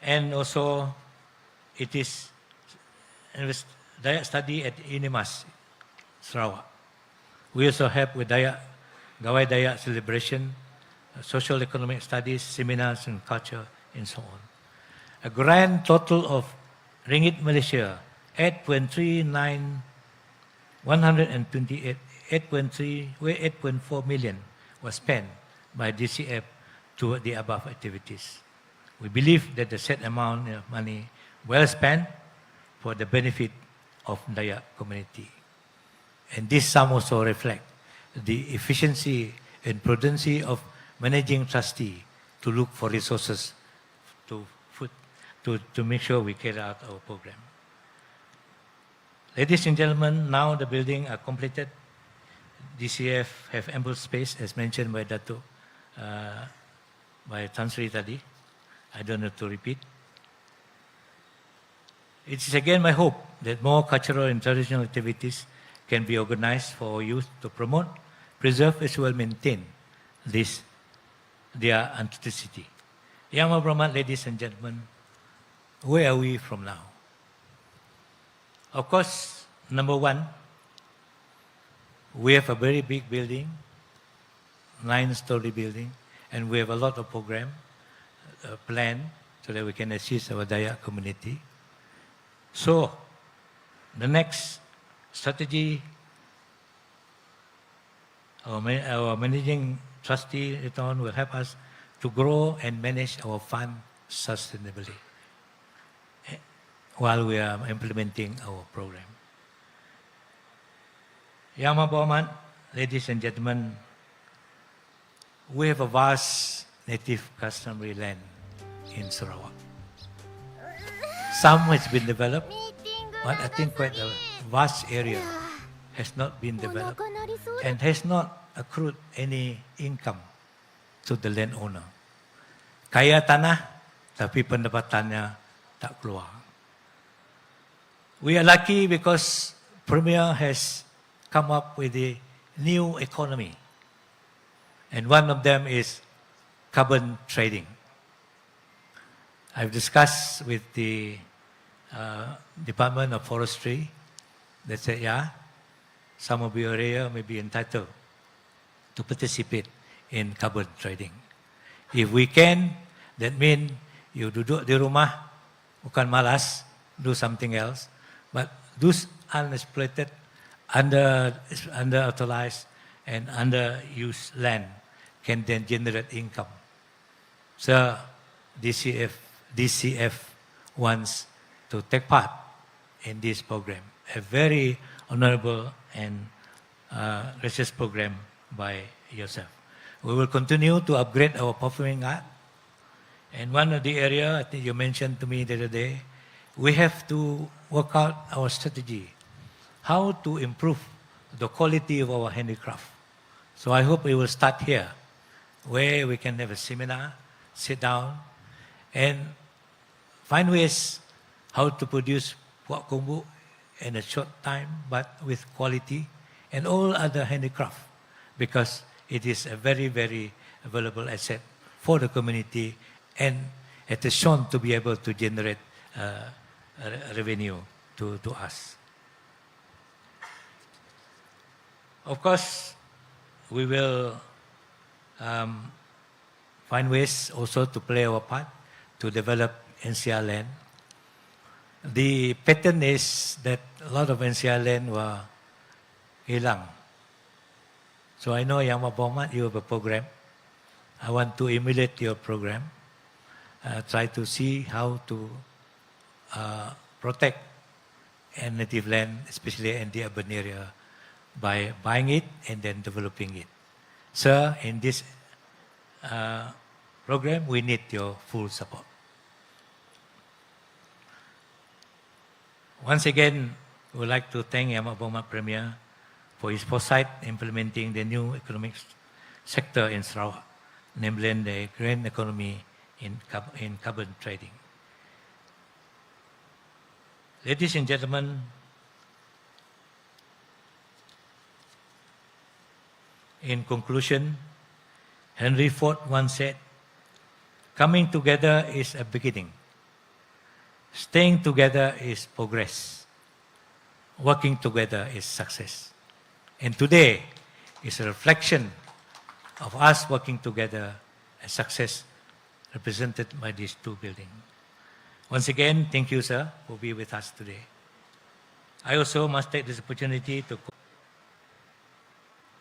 And also, it is Dayak study at UNIMAS, Sarawak. We also help with Gawai Dayak celebration, social economic studies, seminars and culture, and so on. A grand total of ringgit Malaysia 8.4 million was spent by DCF to the above activities. We believe that the set amount of money well spent for the benefit of Dayak community. And this sum also reflect the efficiency and prudency of managing trustee to look for resources to make sure we carry out our program. Ladies and gentlemen, now the building are completed. DCF have ample space, as mentioned by Dato, by Tan Sri tadi. I don't have to repeat. It is again my hope that more cultural and traditional activities can be organized for our youth to promote, preserve, as well maintain their authenticity. Yang berhormat, ladies and gentlemen, where are we from now? Of course, number one, we have a very big building, 9-story building, and we have a lot of program planned so that we can assist our Dayak community. So, the next strategy, our managing trustee return will help us to grow and manage our fund sustainably while we are implementing our program. Yang berhormat, ladies and gentlemen, we have a vast native customary land in Sarawak. Some has been developed, but I think quite a vast area has not been developed and has not accrued any income to the landowner. Kaya tanah, tapi pendapatannya tak keluar. We are lucky because Premier has come up with a new economy. And one of them is carbon trading. I've discussed with the Department of Forestry. They said, yeah, some of your area may be entitled to participate in carbon trading. If we can, that means you duduk di rumah, bukan malas, do something else. But those unexploited, underutilized, and underused land can then generate income. So DCF wants to take part in this program, a very honorable and gracious program by yourself. We will continue to upgrade our performing art. And one of the area I think you mentioned to me the other day, we have to work out our strategy, how to improve the quality of our handicraft. So I hope we will start here, where we can have a seminar, sit down, and find ways how to produce puak kombu in a short time, but with quality, and all other handicraft, because it is a very, very valuable asset for the community, and it is shown to be able to generate revenue to us. Of course, we will find ways also to play our part to develop NCR land. The pattern is that a lot of NCR land were hilang. So I know Yang Mabomat, you have a program. I want to emulate your program. Try to see how to protect native land, especially in the urban area, by buying it and then developing it. Sir, in this program, we need your full support. Once again, we would like to thank Yang Mabomat Premier for his foresight implementing the new economic sector in Sarawak, namely the green economy in carbon trading. Ladies and gentlemen, in conclusion, Henry Ford once said, coming together is a beginning. Staying together is progress. Working together is success. And today is a reflection of us working together as success represented by these two buildings. Once again, thank you, sir, for being with us today. I also must take this opportunity to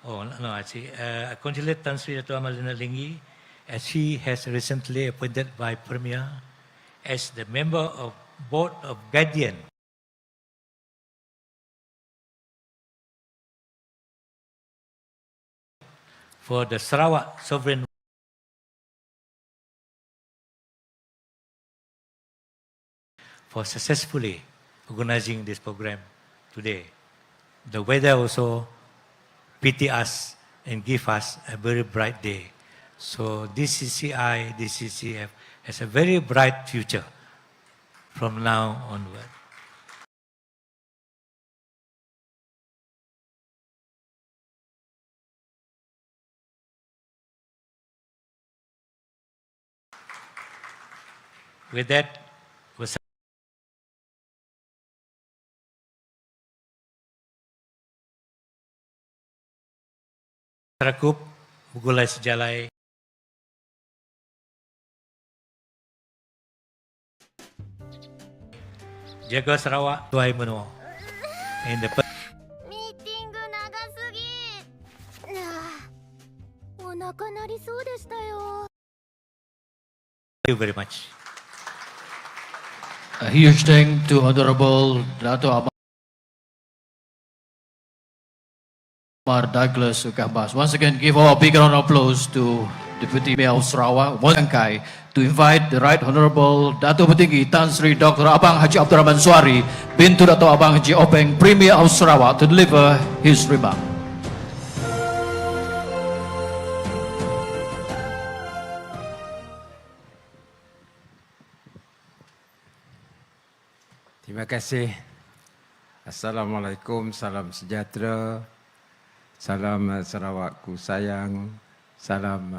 I congratulate Tan Sri Dato' Amar Leonard Linggi, as he has recently appointed by Premier as the member of Board of Guardian for the Sarawak Sovereign for successfully organizing this program today. The weather also pity us and give us a very bright day. So DCCI, DCCF has a very bright future from now onward. With that, Terakup, Bugulai Sejalai, Jaga Sarawak, Tuai Menua. In the Meeting 長すぎ。お腹鳴りそうでしたよ。Thank you very much. A huge thank to Honorable Dato' Amar Douglas Ukambas. Once again, give a big round of applause to Deputy Mayor of Sarawak, Wangkai, to invite the Right Honorable Dato' Petinggi Tan Sri Dr. Abang Haji Abdurrahman Suari, Bintu Dato' Abang Haji Openg, Premier of Sarawak, to deliver his remark. Terima kasih. Assalamualaikum, salam sejahtera, salam Sarawakku sayang, salam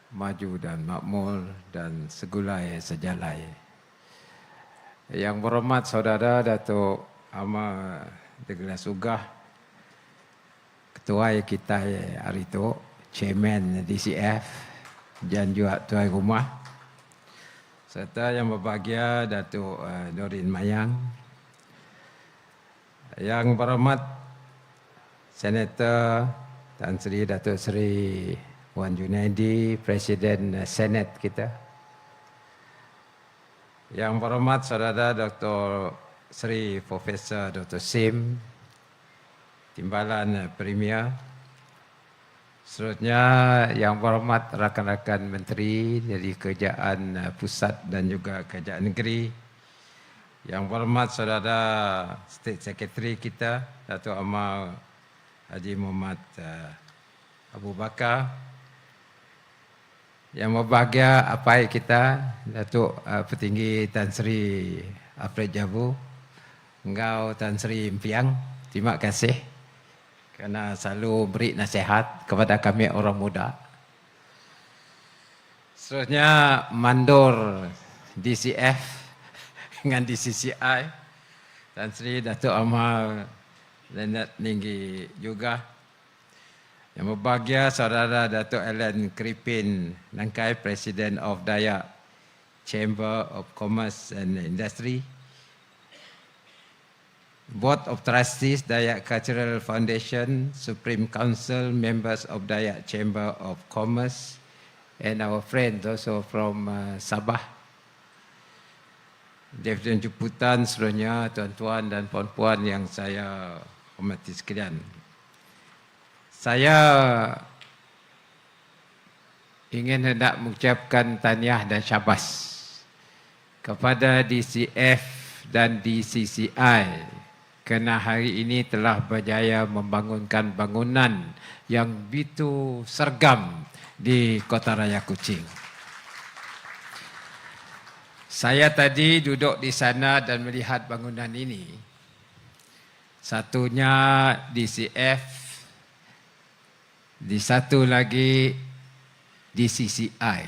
maju dan makmur dan segulai sejalai. Yang berhormat saudara Datuk Amar Douglas Ugah, Ketua kita hari itu, Chairman DCF dan juga Tuan Rumah, serta yang berbahagia Datuk Norin Mayang, yang berhormat Senator Tan Sri Datuk Seri Wan Junaidi, Presiden Senat kita, yang berhormat Saudara Dr. Seri Profesor Dr. Sim, Timbalan Premier, seterusnya yang berhormat rakan-rakan menteri dari Kerajaan Pusat dan juga Kerajaan Negeri, yang berhormat Saudara State Secretary kita, Datuk Amar Haji Muhammad Abu Bakar, yang berbahagia apai kita, Datuk Petinggi Tan Sri Alfred Jabu, engkau Tan Sri Impiang, terima kasih kerana selalu beri nasihat kepada kami orang muda. Seterusnya mandor DCF dengan DCCI, Tan Sri Datuk Amar Leonard Linggi juga. Yang berbahagia Saudara Datuk Alan Kripin Nangkai, Presiden of Dayak Chamber of Commerce and Industry, Board of Trustees Dayak Cultural Foundation, Supreme Council, members of Dayak Chamber of Commerce, and our friends also from Sabah. Deputi jemputan seluruhnya, tuan-tuan dan puan-puan yang saya hormati sekalian. Saya ingin hendak mengucapkan tahniah dan syabas kepada DCF dan DCCI kerana hari ini telah berjaya membangunkan bangunan yang begitu sergam di Kota Raya Kuching. Saya tadi duduk di sana dan melihat bangunan ini. Satunya DCF, di satu lagi DCCI.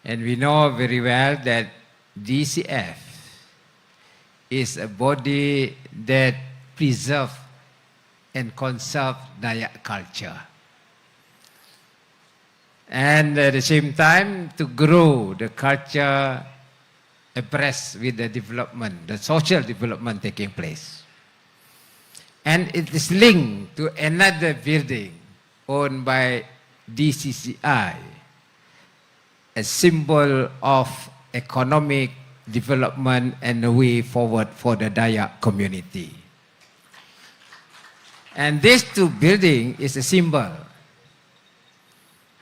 And we know very well that DCF is a body that preserve and conserve Dayak culture. And at the same time to grow the culture abreast with the development, the social development taking place. And it is linked to another building owned by DCCI, a symbol of economic development and a way forward for the Dayak community. And these two buildings is a symbol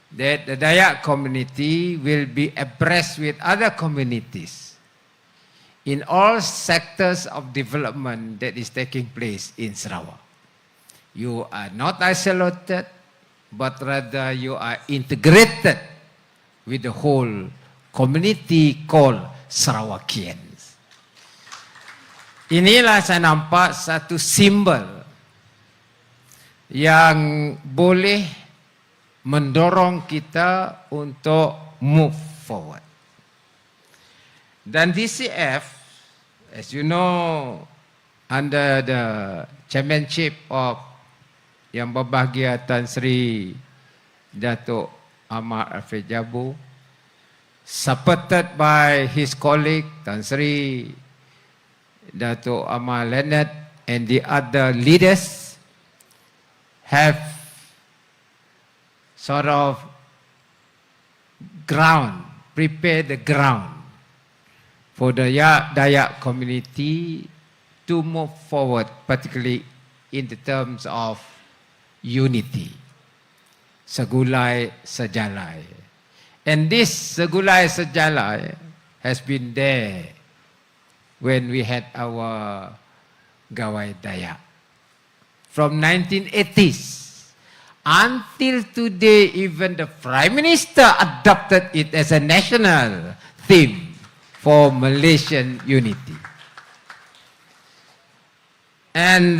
that the Dayak community will be abreast with other communities in all sectors of development that is taking place in Sarawak. You are not isolated, but rather you are integrated with the whole community called Sarawakians. Inilah saya nampak satu simbol yang boleh mendorong kita untuk move forward. Dan DCF, as you know, under the chairmanship of Yang Berbahagia Tan Sri Datuk Amar Alfred Jabu, supported by his colleague Tan Sri Datuk Amar Leonard and the other leaders, have sort of prepared the ground for the Dayak community to move forward, particularly in the terms of unity. Segulai sejalai. And this segulai sejalai has been there when we had our Gawai Dayak. From 1980s until today, even the Prime Minister adopted it as a national theme for Malaysian unity. And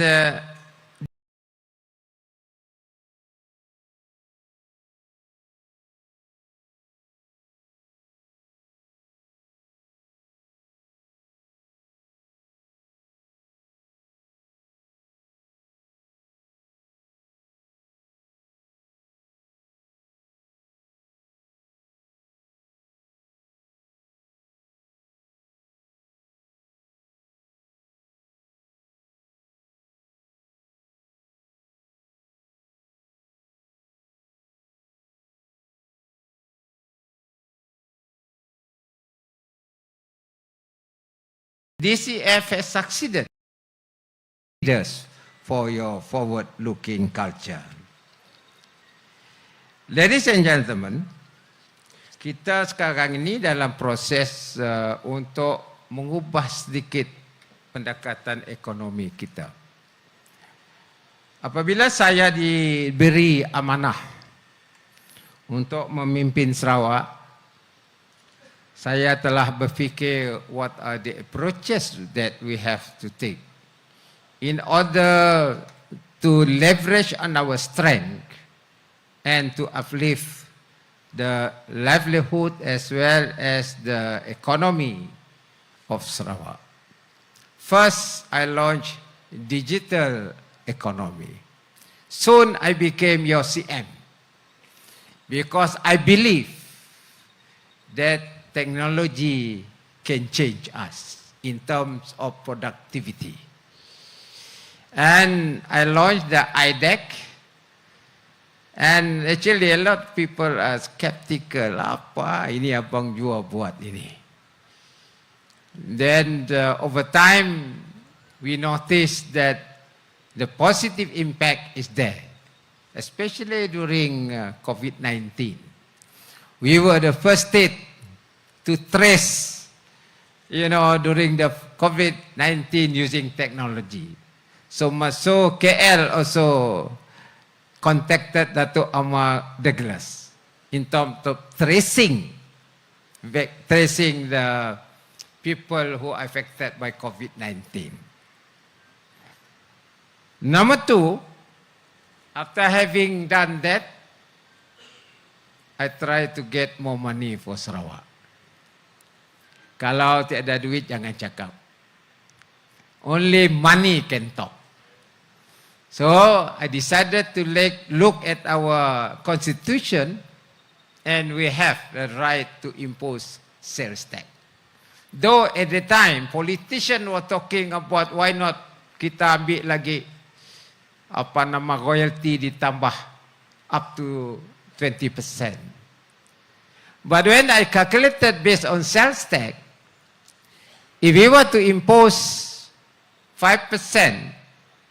DCF has succeeded leaders for your forward-looking culture. Ladies and gentlemen, kita sekarang ini dalam proses untuk mengubah sedikit pendekatan ekonomi kita. Apabila saya diberi amanah untuk memimpin Sarawak, saya telah berfikir what are the approaches that we have to take in order to leverage on our strength and to uplift the livelihood as well as the economy of Sarawak. First, I launched digital economy. Soon I became your CM because I believe that technology can change us in terms of productivity. And I launched the IDEC. And actually a lot of people are skeptical. Apa ini abang Jua buat ini? Then over time, we noticed that the positive impact is there, especially during COVID-19. We were the first state to trace, during the COVID-19 using technology. So KL also contacted Dato' Amar Douglas in terms of tracing the people who are affected by COVID-19. Number two, after having done that, I try to get more money for Sarawak. Kalau tiada duit, jangan cakap. Only money can talk. So, I decided to look at our constitution and we have the right to impose sales tax. Though at the time, politicians were talking about why not kita ambil lagi royalty ditambah up to 20%. But when I calculated based on sales tax, if we were to impose 5%,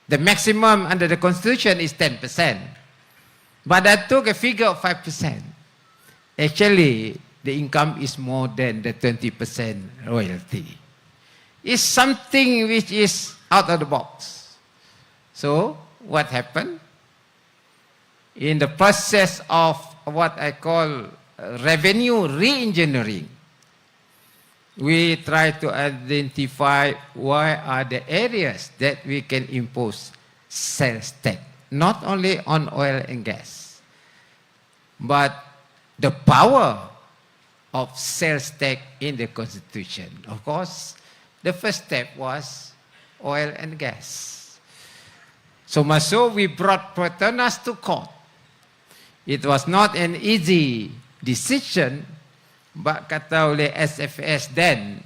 the maximum under the Constitution is 10%. But I took a figure of 5%. Actually, the income is more than the 20% royalty. It's something which is out of the box. So, what happened? In the process of what I call revenue re-engineering, we try to identify why are the areas that we can impose sales tax, not only on oil and gas, but the power of sales tax in the Constitution. Of course, the first step was oil and gas. So we brought Petronas to court. It was not an easy decision, but kata oleh SFS then,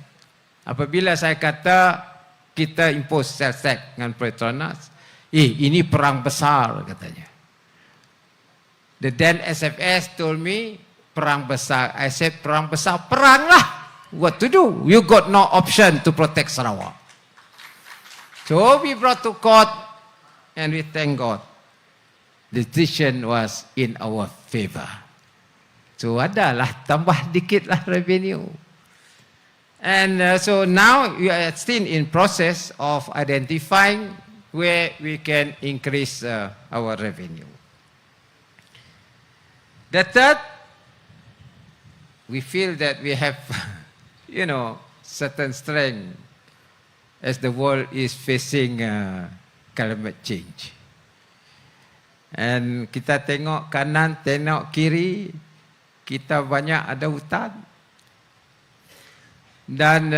apabila saya kata kita impose sales tax dengan Petronas, ini perang besar katanya. The then SFS told me, perang besar. I said, perang besar, perang lah. What to do? You got no option to protect Sarawak. So we brought to court and we thank God. The decision was in our favor. So adalah tambah dikit lah revenue. And so now we are still in process of identifying where we can increase our revenue. The third, we feel that we have, certain strength as the world is facing climate change. And kita tengok kanan, tengok kiri, kita banyak ada hutan. Dan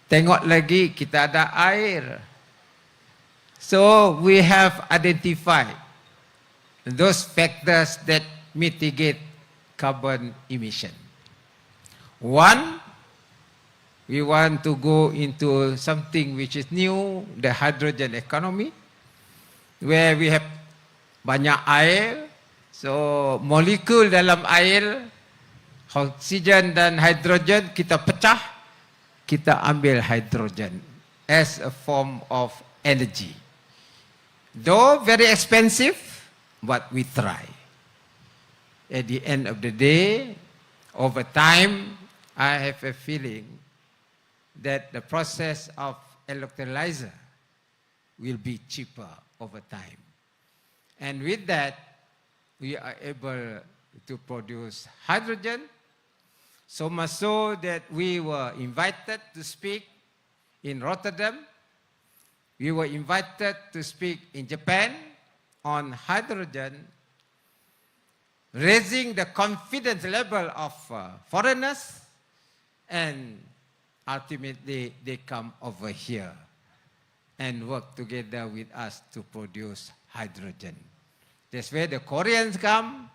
tengok lagi kita ada air. So we have identified those factors that mitigate carbon emission. One, we want to go into something which is new, the hydrogen economy, where we have banyak air. So molekul dalam air, oksigen dan hidrogen kita pecah, kita ambil hidrogen as a form of energy. Though very expensive, but we try. At the end of the day, over time, I have a feeling that the process of electrolyzer will be cheaper over time. And with that, we are able to produce hydrogen, so much so that we were invited to speak in Rotterdam. We were invited to speak in Japan on hydrogen, raising the confidence level of foreigners, and ultimately they come over here and work together with us to produce hydrogen. That's where the Koreans come,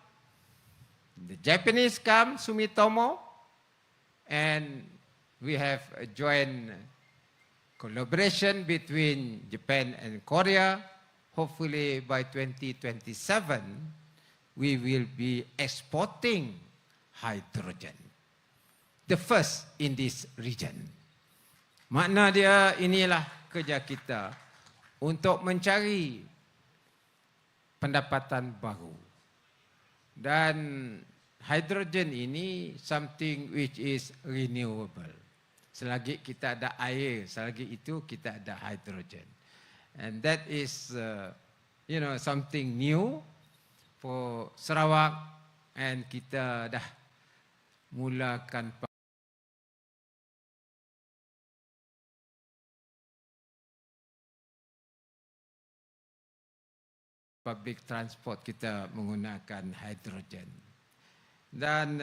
the Japanese come, Sumitomo, and we have a joint collaboration between Japan and Korea. Hopefully by 2027, we will be exporting hydrogen, the first in this region. Makna dia, inilah kerja kita untuk mencari pendapatan baru. Dan hydrogen ini something which is renewable. Selagi kita ada air, selagi itu kita ada hydrogen. And that is, something new for Sarawak, and kita dah mulakan public transport, kita menggunakan hydrogen. Dan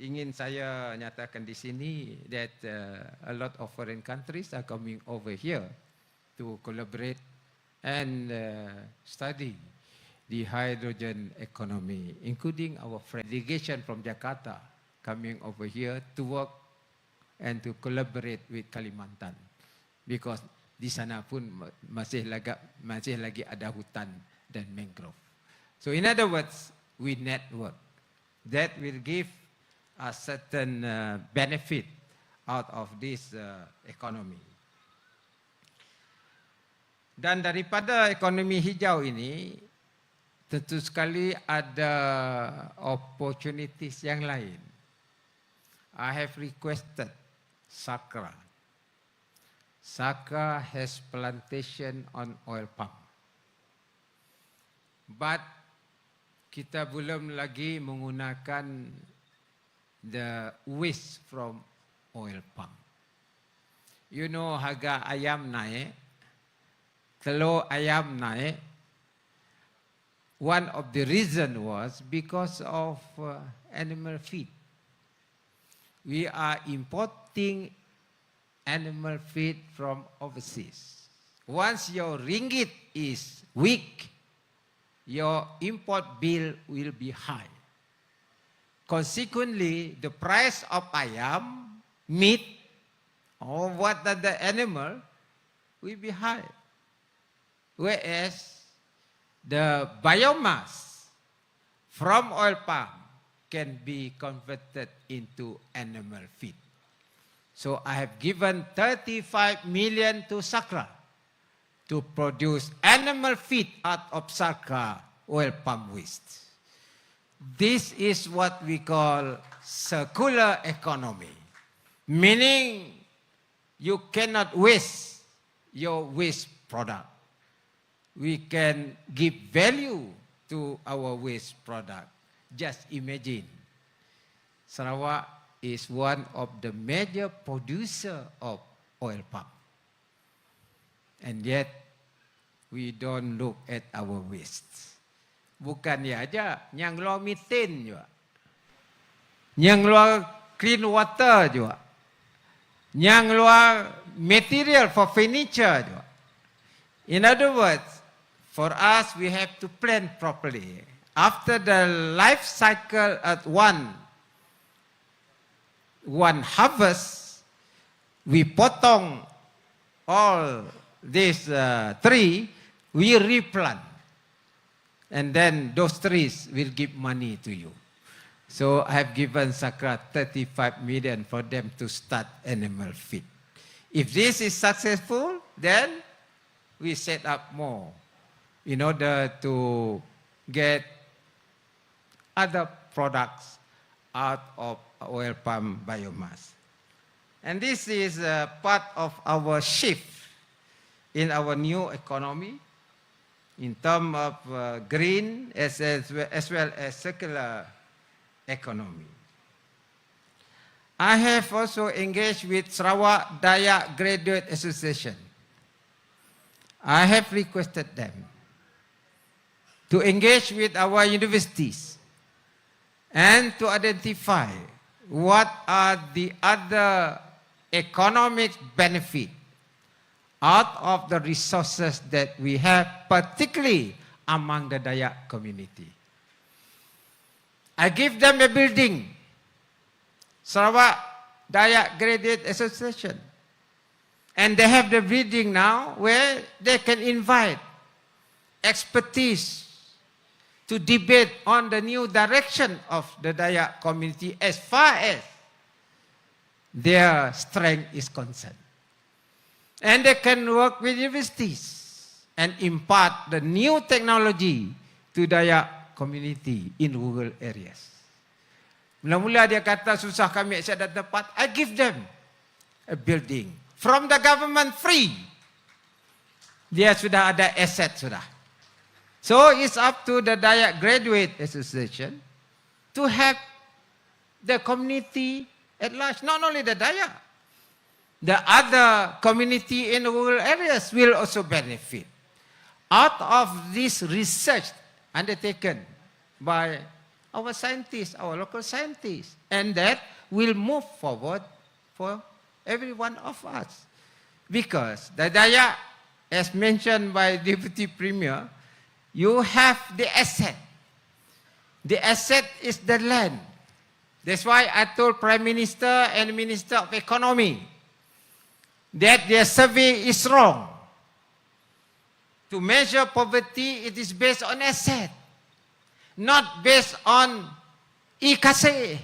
ingin saya nyatakan di sini that a lot of foreign countries are coming over here to collaborate and study the hydrogen economy, including our friend delegation from Jakarta coming over here to work and to collaborate with Kalimantan, because di sana pun masih lagi ada hutan dan mangrove. So in other words, we network. That will give a certain benefit out of this economy. Dan daripada ekonomi hijau ini, tentu sekali ada opportunities yang lain. I have requested Sakra. Sakra has plantation on oil palm. But kita belum lagi menggunakan the waste from oil palm. You know, harga ayam naik, telur ayam naik. One of the reason was because of animal feed. We are importing animal feed from overseas. Once your ringgit is weak, your import bill will be high. Consequently, the price of ayam, meat, or what other animal will be high. Whereas the biomass from oil palm can be converted into animal feed. So I have given 35 million to Sakra to produce animal feed out of Sakra oil palm waste. This is what we call circular economy, meaning you cannot waste your waste product. We can give value to our waste product. Just imagine, Sarawak is one of the major producer of oil palm. And yet, we don't look at our waste. Bukan dia aja, yang keluar methane juga. Yang keluar clean water juga. Yang keluar material for furniture juga. In other words, for us, we have to plan properly. After the life cycle at one harvest, we potong all these tree, we replant. And then those trees will give money to you. So I have given Sakra 35 million for them to start animal feed. If this is successful, then we set up more in order to get other products out of oil palm biomass. And this is part of our shift in our new economy in terms of green as well as circular economy. I have also engaged with Sarawak Dayak Graduate Association. I have requested them to engage with our universities and to identify what are the other economic benefits out of the resources that we have, particularly among the Dayak community. I give them a building, Sarawak Dayak Graduate Association. And they have the building now where they can invite expertise to debate on the new direction of the Dayak community as far as their strength is concerned. And they can work with universities and impart the new technology to Dayak community in rural areas. Mula-mula dia kata susah kami akses dan tempat, I give them a building. From the government free. Dia sudah ada aset sudah. So it's up to the Dayak Graduate Association to help the community at large, not only the Dayak. The other community in rural areas will also benefit out of this research undertaken by our scientists, our local scientists, and that will move forward for every one of us. Because the Dayak, as mentioned by Deputy Premier, you have the asset. The asset is the land. That's why I told Prime Minister and Minister of Economy that their survey is wrong. To measure poverty, it is based on asset, not based on ikase.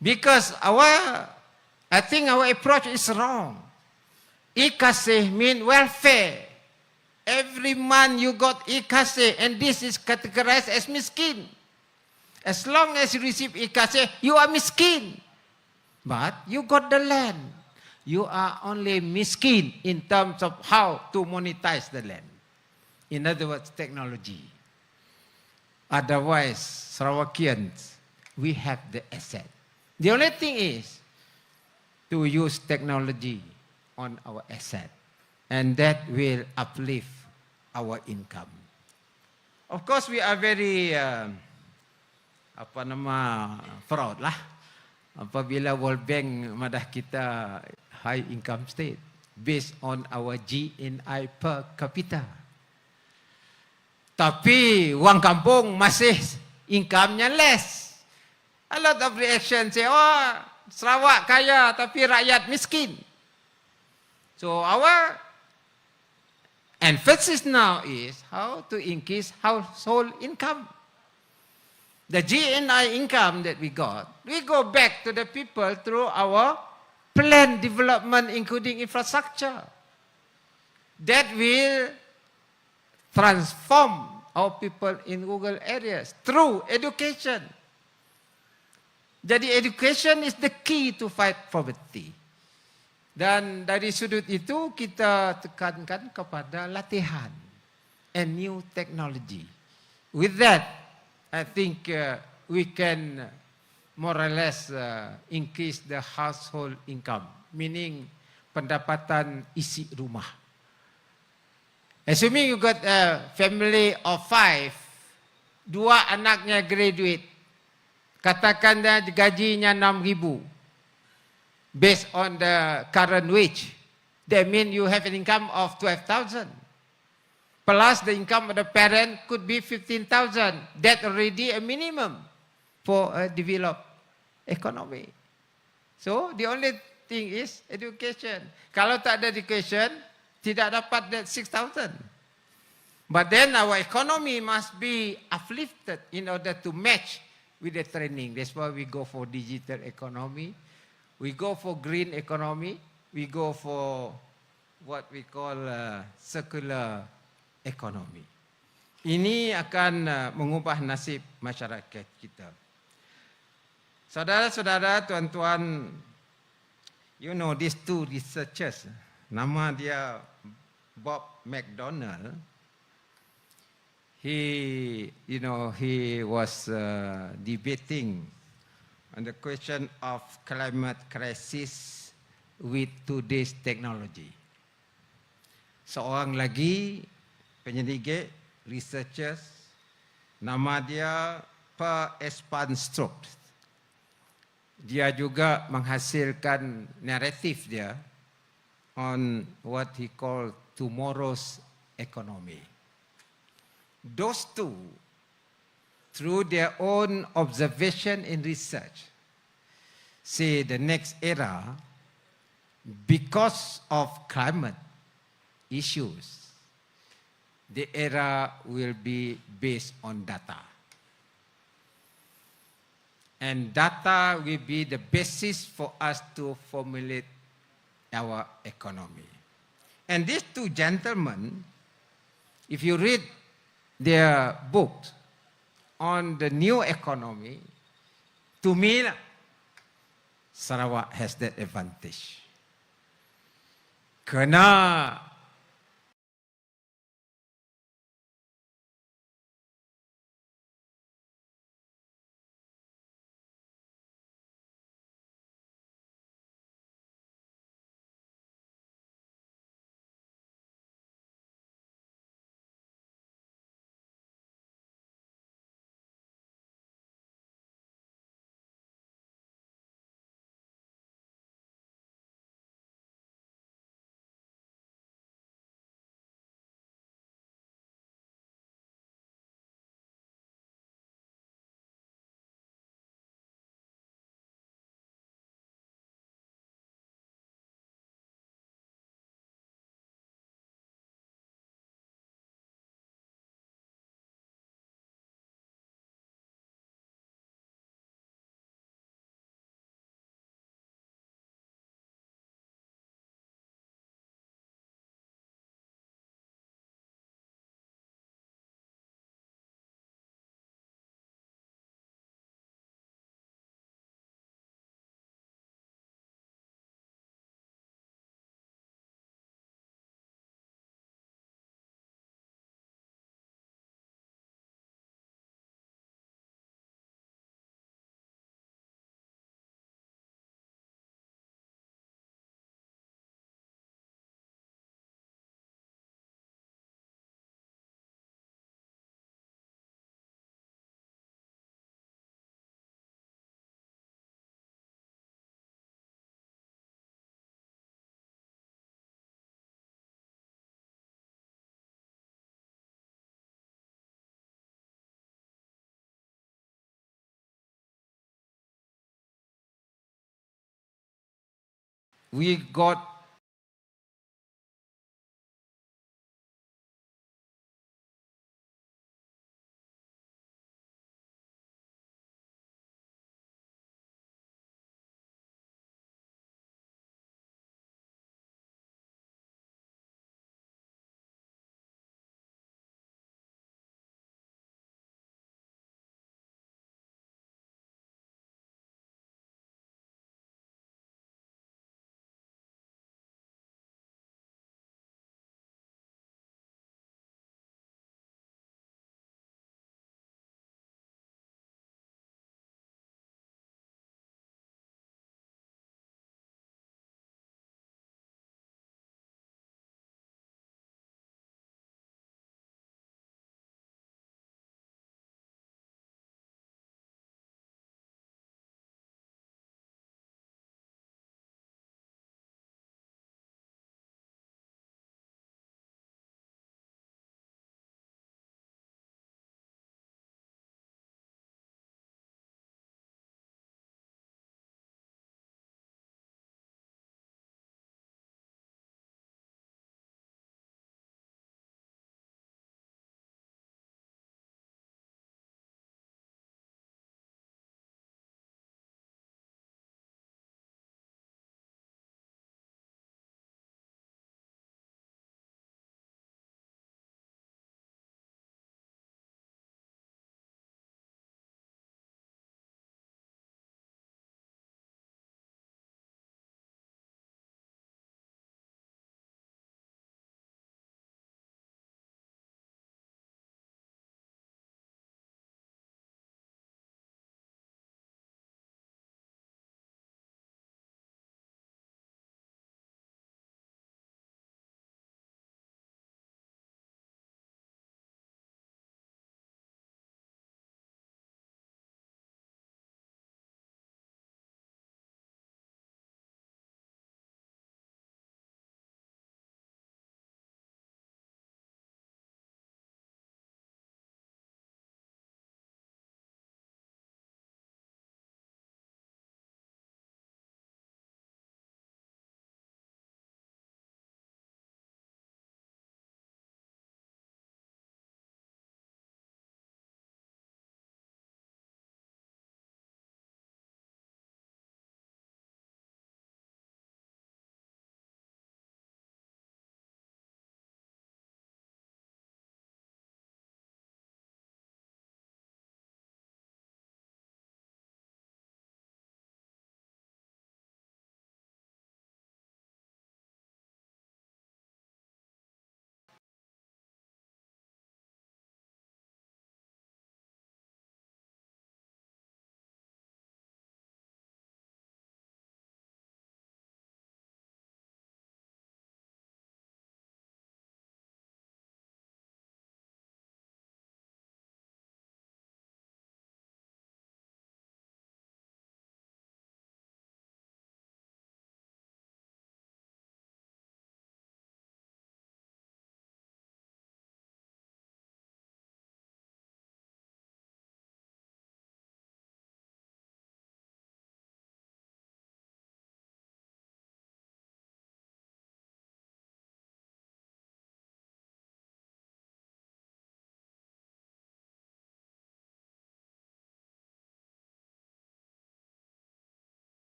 Because I think our approach is wrong. Ikase means welfare. Every month you got ikase, and this is categorized as miskin. As long as you receive ikase, you are miskin. But you got the land. You are only miskin in terms of how to monetize the land. In other words, technology. Otherwise, Sarawakians, we have the asset. The only thing is to use technology on our asset, and that will uplift our income. Of course, we are very proud lah apabila World Bank madah kita high income state based on our GNI per capita. Tapi wang kampung masih income-nya less. A lot of reaction say, oh, Sarawak kaya tapi rakyat miskin. So our emphasis now is how to increase household income. The GNI income that we go back to the people through our plan development, including infrastructure. That will transform our people in rural areas through education. Jadi education is the key to fight poverty. Dan dari sudut itu kita tekankan kepada latihan and new technology. With that, I think we can more or less increase the household income, meaning pendapatan isi rumah. Assuming you got a family of 5, 2 anaknya graduate, katakan dia gajinya 6,000 based on the current wage. That means you have an income of 12,000. Plus the income of the parent could be 15,000. That already a minimum for a developed economy. So the only thing is education. Kalau tak ada education, tidak dapat that 6,000. But then our economy must be uplifted in order to match with the training. That's why we go for digital economy. We go for green economy. We go for what we call circular economy. Ini akan mengubah nasib masyarakat kita. Saudara-saudara, tuan-tuan, you know these 2 researchers. Nama dia Bob McDonald. He was debating on the question of climate crisis with today's technology. Seorang lagi penyelidik, researchers, nama dia Per Espanstrup. Dia juga menghasilkan naratif dia on what he called tomorrow's economy. Those 2, through their own observation and research, say the next era, because of climate issues, the era will be based on data. And data will be the basis for us to formulate our economy. And these 2 gentlemen, if you read their books on the new economy, to me, Sarawak has that advantage. Kerana we got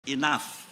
enough